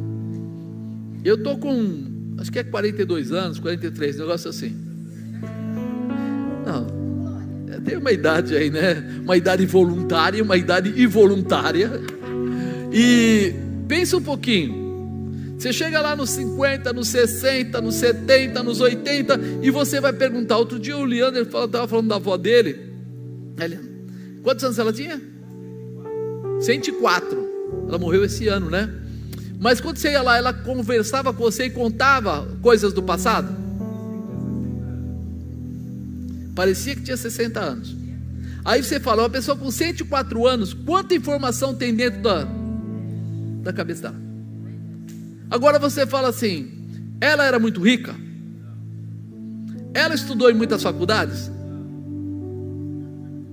Eu estou com, acho que é 42 anos, 43, negócio assim. Não, tem uma idade aí, né? Uma idade voluntária e uma idade involuntária. E pensa um pouquinho. Você chega lá nos 50, nos 60, nos 70, nos 80 e você vai perguntar. Outro dia o Leandro estava falando da avó dele. Quantos anos ela tinha? 104. Ela morreu esse ano, né? Mas quando você ia lá, ela conversava com você e contava coisas do passado? Parecia que tinha 60 anos. Aí você fala, uma pessoa com 104 anos, quanta informação tem dentro da cabeça dela? Agora você fala assim, ela era muito rica? Ela estudou em muitas faculdades?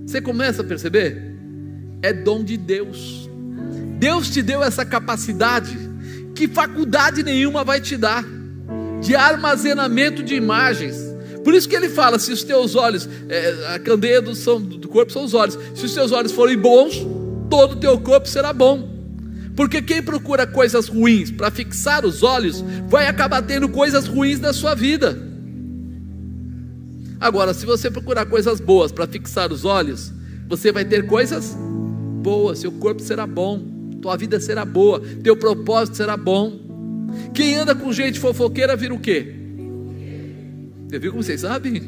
Você começa a perceber? É dom de Deus. Deus te deu essa capacidade que faculdade nenhuma vai te dar, de armazenamento de imagens. Por isso que ele fala, se os teus olhos, a candeia do corpo são os olhos, se os teus olhos forem bons, todo o teu corpo será bom. Porque quem procura coisas ruins para fixar os olhos, vai acabar tendo coisas ruins na sua vida. Agora, se você procurar coisas boas para fixar os olhos, você vai ter coisas boas, seu corpo será bom, tua vida será boa, teu propósito será bom. Quem anda com gente fofoqueira vira o quê? Você viu como vocês sabem?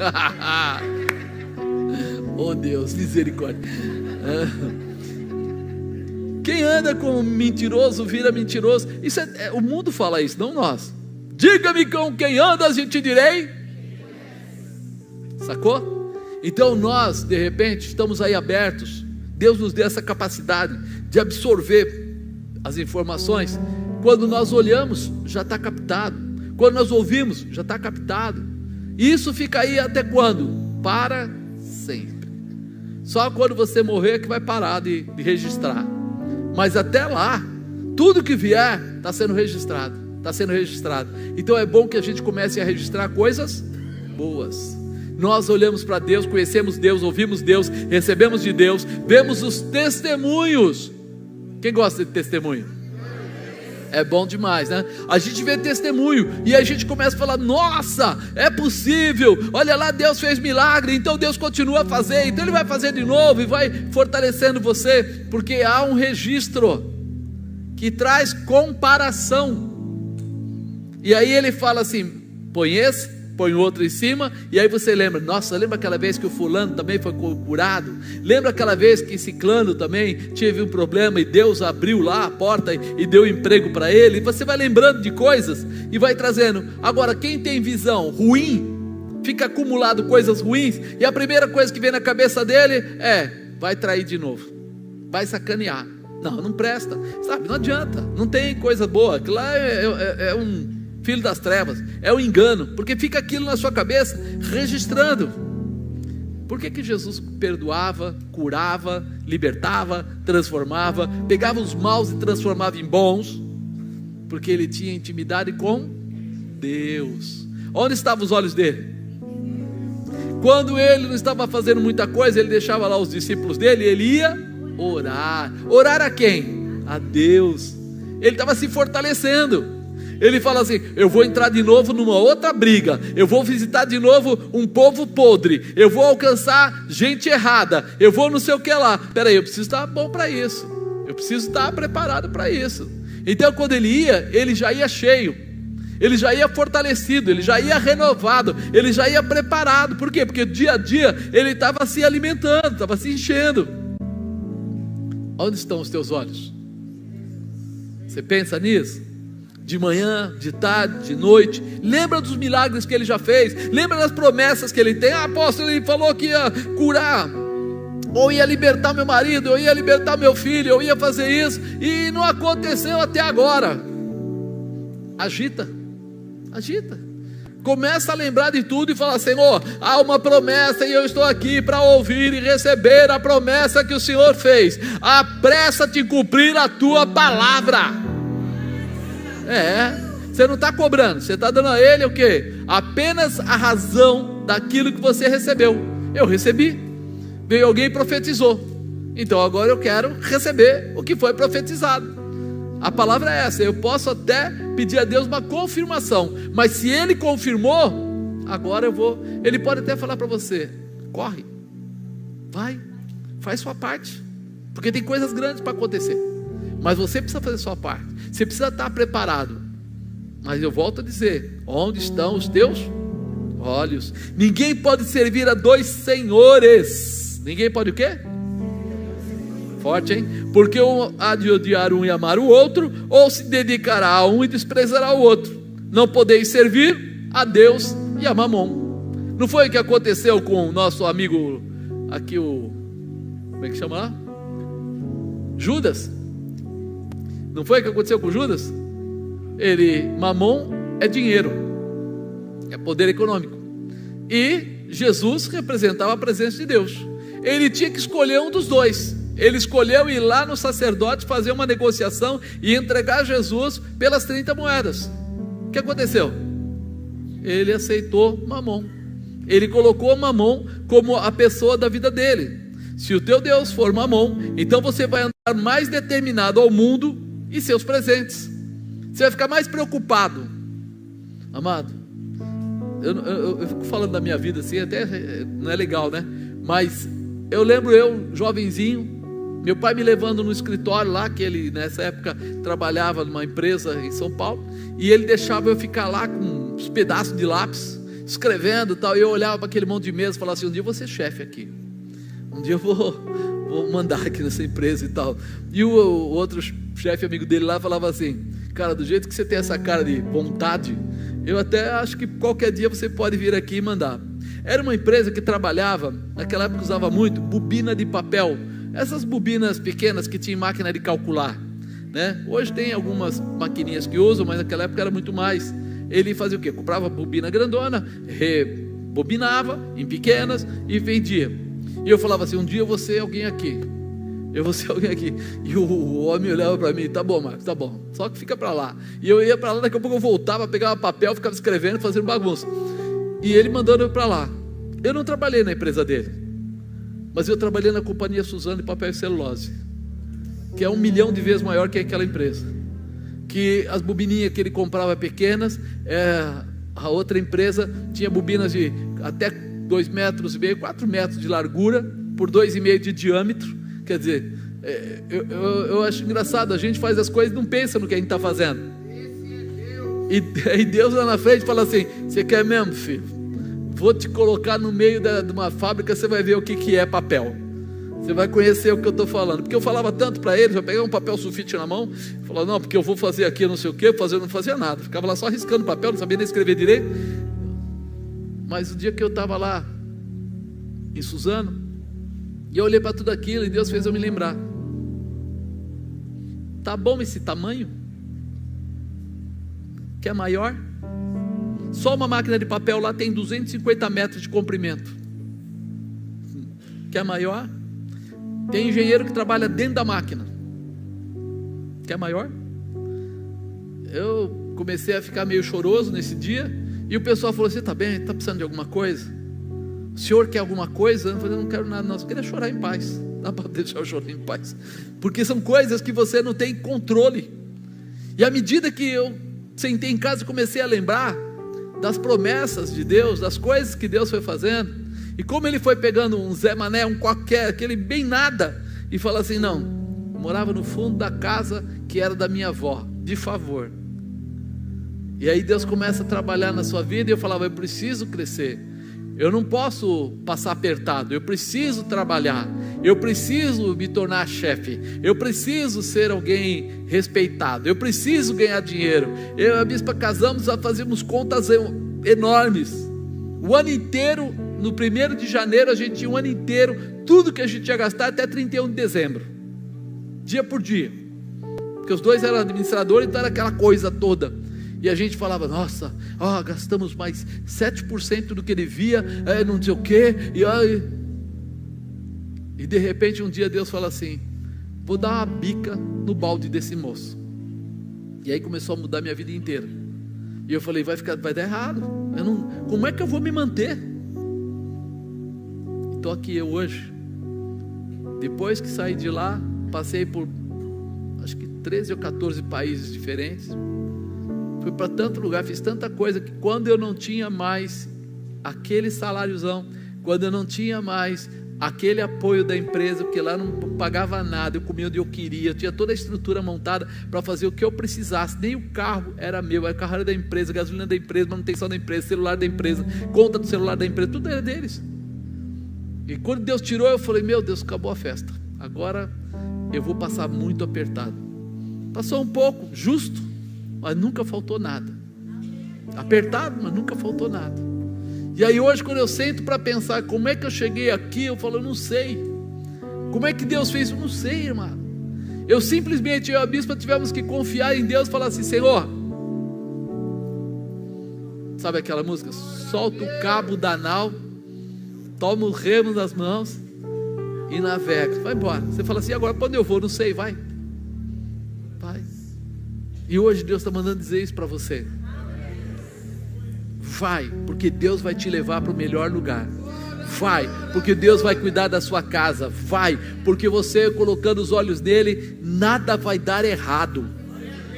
Oh Deus, misericórdia. Quem anda com mentiroso vira mentiroso. Isso o mundo fala isso, não nós. Diga-me com quem andas e te direi. Sacou? Então nós, de repente, estamos aí abertos. Deus nos deu essa capacidade de absorver as informações. Quando nós olhamos, já está captado. Quando nós ouvimos, já está captado. E isso fica aí até quando? Para sempre. Só quando você morrer que vai parar de registrar. Mas até lá, tudo que vier está sendo registrado. Está sendo registrado. Então é bom que a gente comece a registrar coisas boas. Nós olhamos para Deus, conhecemos Deus, ouvimos Deus, recebemos de Deus, vemos os testemunhos. Quem gosta de testemunho? É bom demais, né? A gente vê testemunho e a gente começa a falar, nossa, é possível, olha lá, Deus fez milagre, então Deus continua a fazer, então Ele vai fazer de novo e vai fortalecendo você, porque há um registro que traz comparação. E aí Ele fala assim, põe esse, põe outro em cima, e aí você lembra, nossa, lembra aquela vez que o fulano também foi curado? Lembra aquela vez que ciclano também teve um problema e Deus abriu lá a porta e deu emprego para ele? E você vai lembrando de coisas e vai trazendo. Agora, quem tem visão ruim, fica acumulado coisas ruins, e a primeira coisa que vem na cabeça dele é, vai trair de novo, vai sacanear. Não presta, sabe, não adianta, não tem coisa boa, aquilo lá é um filho das trevas, é um engano, porque fica aquilo na sua cabeça, registrando. Por que Jesus perdoava, curava, libertava, transformava, pegava os maus e transformava em bons? Porque Ele tinha intimidade com Deus. Onde estavam os olhos dele? Quando Ele não estava fazendo muita coisa, Ele deixava lá os discípulos dele e Ele ia orar. Orar a quem? A Deus. Ele estava se fortalecendo. Ele fala assim, eu vou entrar de novo numa outra briga, eu vou visitar de novo um povo podre, eu vou alcançar gente errada, eu vou não sei o que lá. Peraí, eu preciso estar bom para isso, eu preciso estar preparado para isso. Então quando ele já ia cheio, ele já ia fortalecido, ele já ia renovado, ele já ia preparado. Por quê? Porque dia a dia ele estava se alimentando, estava se enchendo. Onde estão os teus olhos? Você pensa nisso? De manhã, de tarde, de noite. Lembra dos milagres que Ele já fez, lembra das promessas que Ele tem. Apóstolo, Ele falou que ia curar, ou ia libertar meu marido, ou ia libertar meu filho, ou ia fazer isso, e não aconteceu até agora. Agita. Começa a lembrar de tudo e fala, Senhor, há uma promessa e eu estou aqui para ouvir e receber a promessa que o Senhor fez. Apressa-te em cumprir a tua palavra. Você não está cobrando, você está dando a Ele o quê? Apenas a razão daquilo que você recebeu. Eu recebi, veio alguém e profetizou, então agora eu quero receber o que foi profetizado. A palavra é essa. Eu posso até pedir a Deus uma confirmação, mas se Ele confirmou, agora eu vou. Ele pode até falar para você, corre, Vai, faz sua parte, porque tem coisas grandes para acontecer, mas você precisa fazer sua parte, você precisa estar preparado. Mas eu volto a dizer, onde estão os teus olhos? Ninguém pode servir a dois senhores. Ninguém pode o quê? Forte, hein? Porque há de odiar um e amar o outro, ou se dedicará a um e desprezará o outro. Não podeis servir a Deus e a Mamon. Não foi o que aconteceu com o nosso amigo aqui, como é que chama lá? Judas. Não foi o que aconteceu com Judas? Mamon é dinheiro, é poder econômico, e Jesus representava a presença de Deus. Ele tinha que escolher um dos dois. Ele escolheu ir lá no sacerdote, fazer uma negociação e entregar Jesus pelas 30 moedas. O que aconteceu? Ele aceitou Mamon. Ele colocou Mamon como a pessoa da vida dele. Se o teu Deus for Mamon, então você vai andar mais determinado ao mundo e seus presentes. Você vai ficar mais preocupado. Amado, eu fico falando da minha vida assim, até não é legal, né? Mas eu lembro jovenzinho, meu pai me levando no escritório lá, que ele nessa época trabalhava numa empresa em São Paulo, e ele deixava eu ficar lá com uns pedaços de lápis, escrevendo e tal, e eu olhava para aquele monte de mesa e falava assim, um dia eu vou ser chefe aqui, um dia eu vou mandar aqui nessa empresa e tal. E o outro chefe amigo dele lá falava assim, cara, do jeito que você tem essa cara de vontade, eu até acho que qualquer dia você pode vir aqui e mandar. Era uma empresa que trabalhava, naquela época usava muito bobina de papel, essas bobinas pequenas que tinha máquina de calcular, né? Hoje tem algumas maquininhas que usam, mas naquela época era muito mais. Ele fazia o quê? Comprava bobina grandona, rebobinava em pequenas e vendia. E eu falava assim, um dia eu vou ser alguém aqui, eu vou ser alguém aqui. E o homem olhava para mim, tá bom, Marcos, tá bom, só que fica para lá. E eu ia para lá, daqui a pouco eu voltava, pegava papel, ficava escrevendo, fazendo bagunça. E ele mandando eu para lá. Eu não trabalhei na empresa dele, mas eu trabalhei na companhia Suzano de papel e celulose, que é 1 milhão de vezes maior que aquela empresa. Que as bobininhas que ele comprava pequenas, a outra empresa tinha bobinas de até 2,5 metros, 4 metros de largura, por 2,5 de diâmetro. Quer dizer, eu acho engraçado, a gente faz as coisas e não pensa no que a gente está fazendo. E Deus lá na frente fala assim, você quer mesmo, filho? Vou te colocar no meio de uma fábrica, você vai ver o que é papel. Você vai conhecer o que eu estou falando. Porque eu falava tanto para eles, eu pegava um papel sulfite na mão, falava, não, porque eu vou fazer aqui não sei o que, eu não fazia nada. Ficava lá só riscando papel, não sabia nem escrever direito. Mas o dia que eu estava lá em Suzano, e eu olhei para tudo aquilo e Deus fez eu me lembrar. Tá bom esse tamanho? Que é maior? Só uma máquina de papel lá tem 250 metros de comprimento. Que é maior? Tem engenheiro que trabalha dentro da máquina. Que é maior? Eu comecei a ficar meio choroso nesse dia. E o pessoal falou assim, tá bem, está precisando de alguma coisa? O senhor quer alguma coisa? Eu falei, não quero nada, não, eu queria chorar em paz. Dá para deixar eu chorar em paz, porque são coisas que você não tem controle. E à medida que eu sentei em casa, comecei a lembrar das promessas de Deus, das coisas que Deus foi fazendo, e como Ele foi pegando um Zé Mané, um qualquer, aquele bem nada, e falou assim, não, eu morava no fundo da casa que era da minha avó, de favor. E aí Deus começa a trabalhar na sua vida, e eu falava, eu preciso crescer, eu não posso passar apertado, eu preciso trabalhar, eu preciso me tornar chefe, eu preciso ser alguém respeitado, eu preciso ganhar dinheiro. Eu e a bispa casamos, fazíamos contas enormes, o ano inteiro, no 1º de janeiro a gente tinha um ano inteiro, tudo que a gente ia gastar até 31 de dezembro, dia por dia, porque os dois eram administradores, então era aquela coisa toda. E a gente falava, nossa, gastamos mais 7% do que devia, não sei o quê, e de repente um dia Deus fala assim, vou dar uma bica no balde desse moço. E aí começou a mudar minha vida inteira. E eu falei, vai dar errado, como é que eu vou me manter? Estou aqui eu hoje, depois que saí de lá, passei por acho que 13 ou 14 países diferentes, fui para tanto lugar, fiz tanta coisa, que quando eu não tinha mais aquele saláriozão, quando eu não tinha mais aquele apoio da empresa, porque lá não pagava nada, eu comia onde eu queria, eu tinha toda a estrutura montada para fazer o que eu precisasse, nem o carro era meu, o carro era da empresa, gasolina da empresa, manutenção da empresa, celular da empresa, conta do celular da empresa, tudo era deles. E quando Deus tirou, eu falei, meu Deus, acabou a festa, agora eu vou passar muito apertado. Passou um pouco, justo, mas nunca faltou nada. Apertado, mas nunca faltou nada. E aí hoje, quando eu sento para pensar como é que eu cheguei aqui, eu falo, eu não sei. Como é que Deus fez? Eu não sei, irmão. Eu simplesmente, eu e a bispa tivemos que confiar em Deus e falar assim, Senhor, sabe aquela música? Solta o cabo da nau, toma o remo nas mãos e navega, vai embora. Você fala assim, agora para onde eu vou? Não sei, vai. E hoje Deus está mandando dizer isso para você. Vai, porque Deus vai te levar para o melhor lugar. Vai, porque Deus vai cuidar da sua casa. Vai, porque você colocando os olhos nele, nada vai dar errado.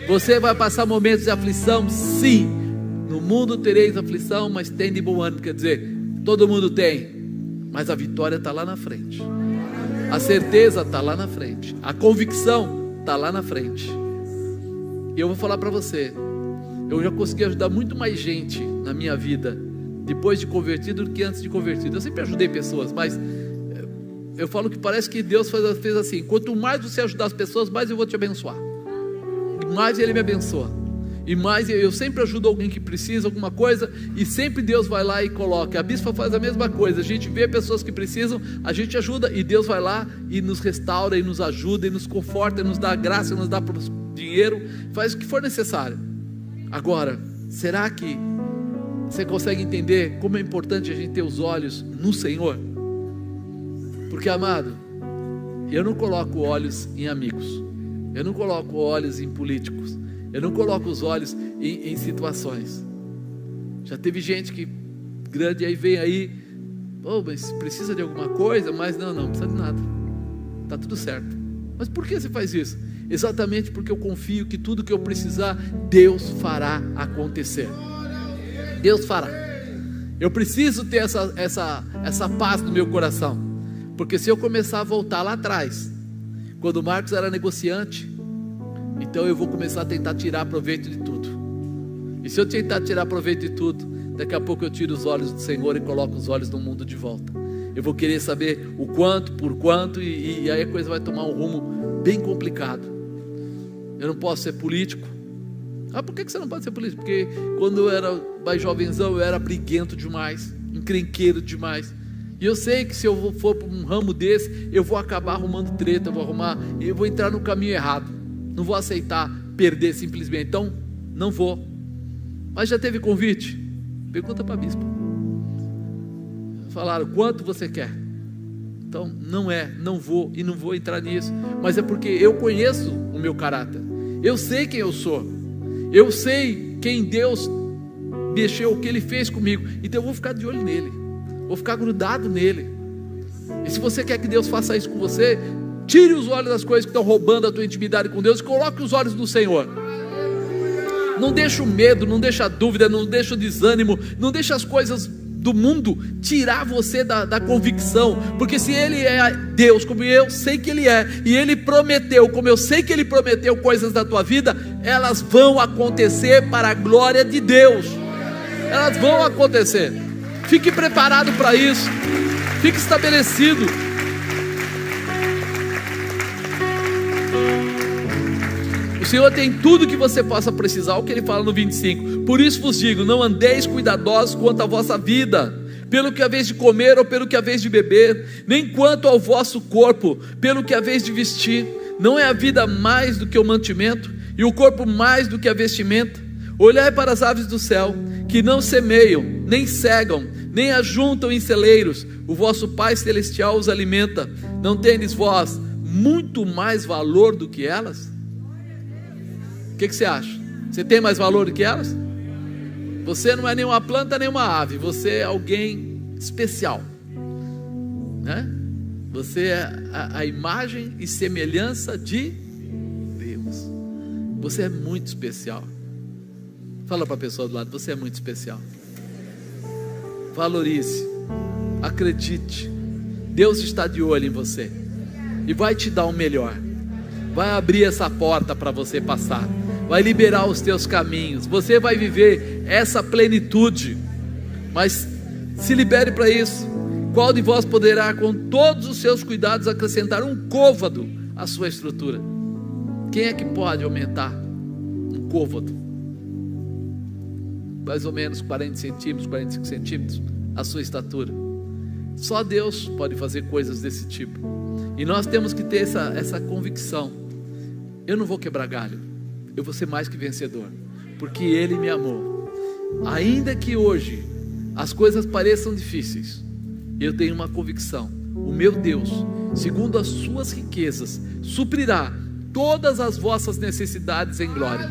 Você vai passar momentos de aflição, sim. No mundo tereis aflição, mas tem de bom ânimo. Quer dizer, todo mundo tem, mas a vitória está lá na frente. A certeza está lá na frente. A convicção está lá na frente. E eu vou falar para você, eu já consegui ajudar muito mais gente na minha vida depois de convertido do que antes de convertido. Eu sempre ajudei pessoas, mas eu falo que parece que Deus fez assim, quanto mais você ajudar as pessoas, mais eu vou te abençoar, e mais Ele me abençoa, e mais eu sempre ajudo alguém que precisa alguma coisa, e sempre Deus vai lá e coloca. A bispa faz a mesma coisa, a gente vê pessoas que precisam, a gente ajuda, e Deus vai lá e nos restaura, e nos ajuda, e nos conforta, e nos dá graça, e nos dá dinheiro, faz o que for necessário. Agora, será que você consegue entender como é importante a gente ter os olhos no Senhor? Porque, amado, eu não coloco olhos em amigos, eu não coloco olhos em políticos, eu não coloco os olhos em situações. Já teve gente que grande aí vem aí, mas precisa de alguma coisa, mas não precisa de nada, está tudo certo. Mas por que você faz isso? Exatamente porque eu confio que tudo que eu precisar, Deus fará acontecer. Deus fará. Eu preciso ter essa paz no meu coração, porque se eu começar a voltar lá atrás, quando o Marcos era negociante, então eu vou começar a tentar tirar proveito de tudo. E se eu tentar tirar proveito de tudo, daqui a pouco eu tiro os olhos do Senhor e coloco os olhos do mundo de volta. Eu vou querer saber o quanto, por quanto, e aí a coisa vai tomar um rumo bem complicado. Eu não posso ser político. Por que você não pode ser político? Porque quando eu era mais jovenzão, eu era briguento demais, encrenqueiro demais. E eu sei que se eu for para um ramo desse, eu vou acabar arrumando treta, eu vou entrar no caminho errado. Não vou aceitar perder simplesmente. Então, não vou. Mas já teve convite? Pergunta para a bispa. Falaram, quanto você quer? Então, não vou e não vou entrar nisso. Mas é porque eu conheço o meu caráter. Eu sei quem eu sou. Eu sei quem Deus mexeu, o que Ele fez comigo. Então eu vou ficar de olho nele. Vou ficar grudado nele. E se você quer que Deus faça isso com você, tire os olhos das coisas que estão roubando a tua intimidade com Deus e coloque os olhos no Senhor. Não deixa o medo, não deixa a dúvida, não deixa o desânimo, não deixa as coisas do mundo tirar você da convicção, porque se Ele é Deus, como eu sei que Ele é, e Ele prometeu, como eu sei que Ele prometeu coisas da tua vida, elas vão acontecer para a glória de Deus. Elas vão acontecer. Fique preparado para isso. Fique estabelecido. O Senhor tem tudo que você possa precisar, o que Ele fala no 25. Por isso vos digo, não andeis cuidadosos quanto à vossa vida, pelo que haveis de comer ou pelo que haveis de beber, nem quanto ao vosso corpo, pelo que haveis de vestir. Não é a vida mais do que o mantimento, e o corpo mais do que a vestimenta? Olhai para as aves do céu, que não semeiam, nem cegam, nem ajuntam em celeiros, o vosso Pai Celestial os alimenta. Não tendes vós muito mais valor do que elas? O que você acha? Você tem mais valor do que elas? Você não é nenhuma planta, nem uma ave. Você é alguém especial, né? Você é a imagem e semelhança de Deus. Você é muito especial. Fala para a pessoa do lado, você é muito especial. Valorize, acredite, Deus está de olho em você e vai te dar o melhor. Vai abrir essa porta para você passar, vai liberar os teus caminhos, você vai viver essa plenitude. Mas se libere para isso. Qual de vós poderá com todos os seus cuidados acrescentar um côvado à sua estrutura? Quem é que pode aumentar um côvado? Mais ou menos 40 centímetros, 45 centímetros a sua estatura. Só Deus pode fazer coisas desse tipo. E nós temos que ter essa convicção: eu não vou quebrar galho, eu vou ser mais que vencedor, porque Ele me amou. Ainda que hoje as coisas pareçam difíceis, eu tenho uma convicção: o meu Deus, segundo as suas riquezas, suprirá todas as vossas necessidades em glória.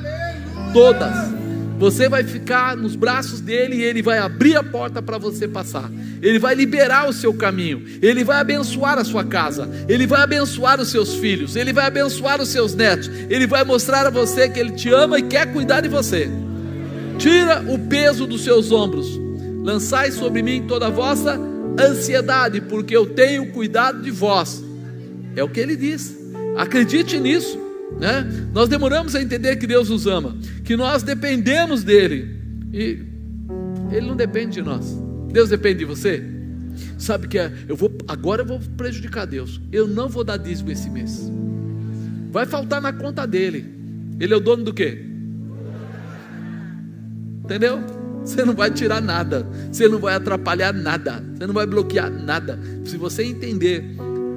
Todas. Você vai ficar nos braços dele e ele vai abrir a porta para você passar. Ele vai liberar o seu caminho. Ele vai abençoar a sua casa. Ele vai abençoar os seus filhos. Ele vai abençoar os seus netos. Ele vai mostrar a você que ele te ama e quer cuidar de você. Tira o peso dos seus ombros. Lançai sobre mim toda a vossa ansiedade, porque eu tenho cuidado de vós. É o que ele diz. Acredite nisso, né? Nós demoramos a entender que Deus nos ama, que nós dependemos dele, e ele não depende de nós. Deus depende de você. Sabe que agora eu vou prejudicar Deus, eu não vou dar dízimo esse mês, vai faltar na conta dele. Ele é o dono do quê? Entendeu? Você não vai tirar nada, você não vai atrapalhar nada, você não vai bloquear nada. Se você entender,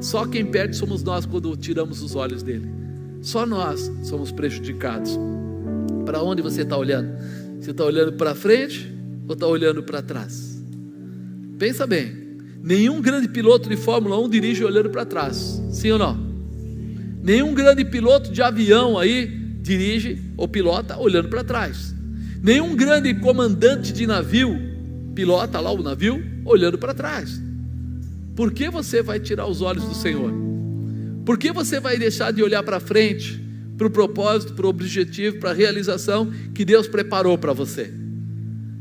só quem perde somos nós quando tiramos os olhos dele. Só nós somos prejudicados. Para onde você está olhando? Você está olhando para frente ou está olhando para trás? Pensa bem. Nenhum grande piloto de Fórmula 1 dirige olhando para trás, sim ou não? Nenhum grande piloto de avião aí dirige ou pilota olhando para trás. Nenhum grande comandante de navio pilota lá o navio olhando para trás. Por que você vai tirar os olhos do Senhor? Por que você vai deixar de olhar para frente, para o propósito, para o objetivo, para a realização que Deus preparou para você?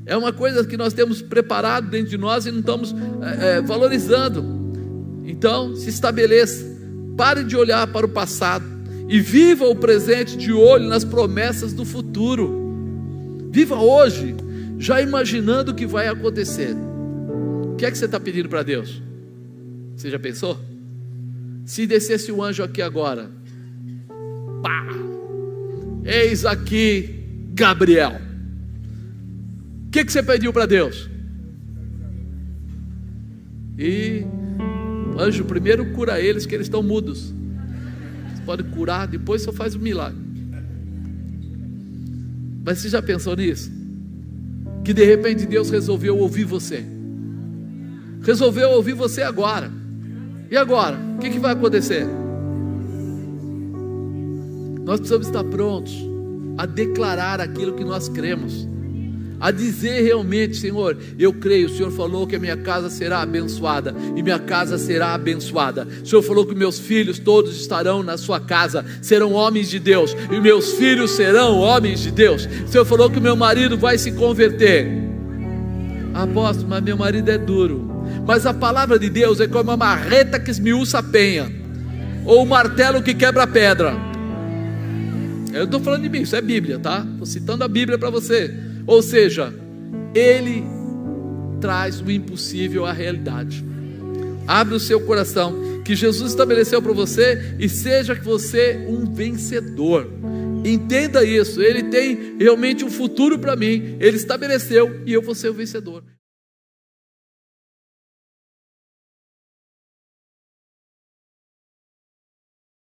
É uma coisa que nós temos preparado dentro de nós e não estamos valorizando. Então se estabeleça, pare de olhar para o passado e viva o presente de olho nas promessas do futuro. Viva hoje, já imaginando o que vai acontecer. O que é que você está pedindo para Deus? Você já pensou? Se descesse um anjo aqui agora, pá, eis aqui Gabriel, o que você pediu para Deus? E o anjo primeiro cura eles, que eles estão mudos. Você pode curar, depois só faz um milagre. Mas você já pensou nisso? Que de repente Deus resolveu ouvir você. Resolveu ouvir você agora. E agora? O que vai acontecer? Nós precisamos estar prontos a declarar aquilo que nós cremos, a dizer realmente: Senhor, eu creio, o Senhor falou que a minha casa será abençoada, e minha casa será abençoada. O Senhor falou que meus filhos todos estarão na sua casa, serão homens de Deus, e meus filhos serão homens de Deus. O Senhor falou que meu marido vai se converter. Apóstolo, mas meu marido é duro. Mas a palavra de Deus é como uma marreta que esmiuça a penha, ou um martelo que quebra a pedra. Eu não estou falando de mim, isso é Bíblia, tá? Estou citando a Bíblia para você. Ou seja, Ele traz o impossível à realidade. Abre o seu coração, que Jesus estabeleceu para você, e seja que você um vencedor. Entenda isso, Ele tem realmente um futuro para mim, Ele estabeleceu, e eu vou ser o vencedor.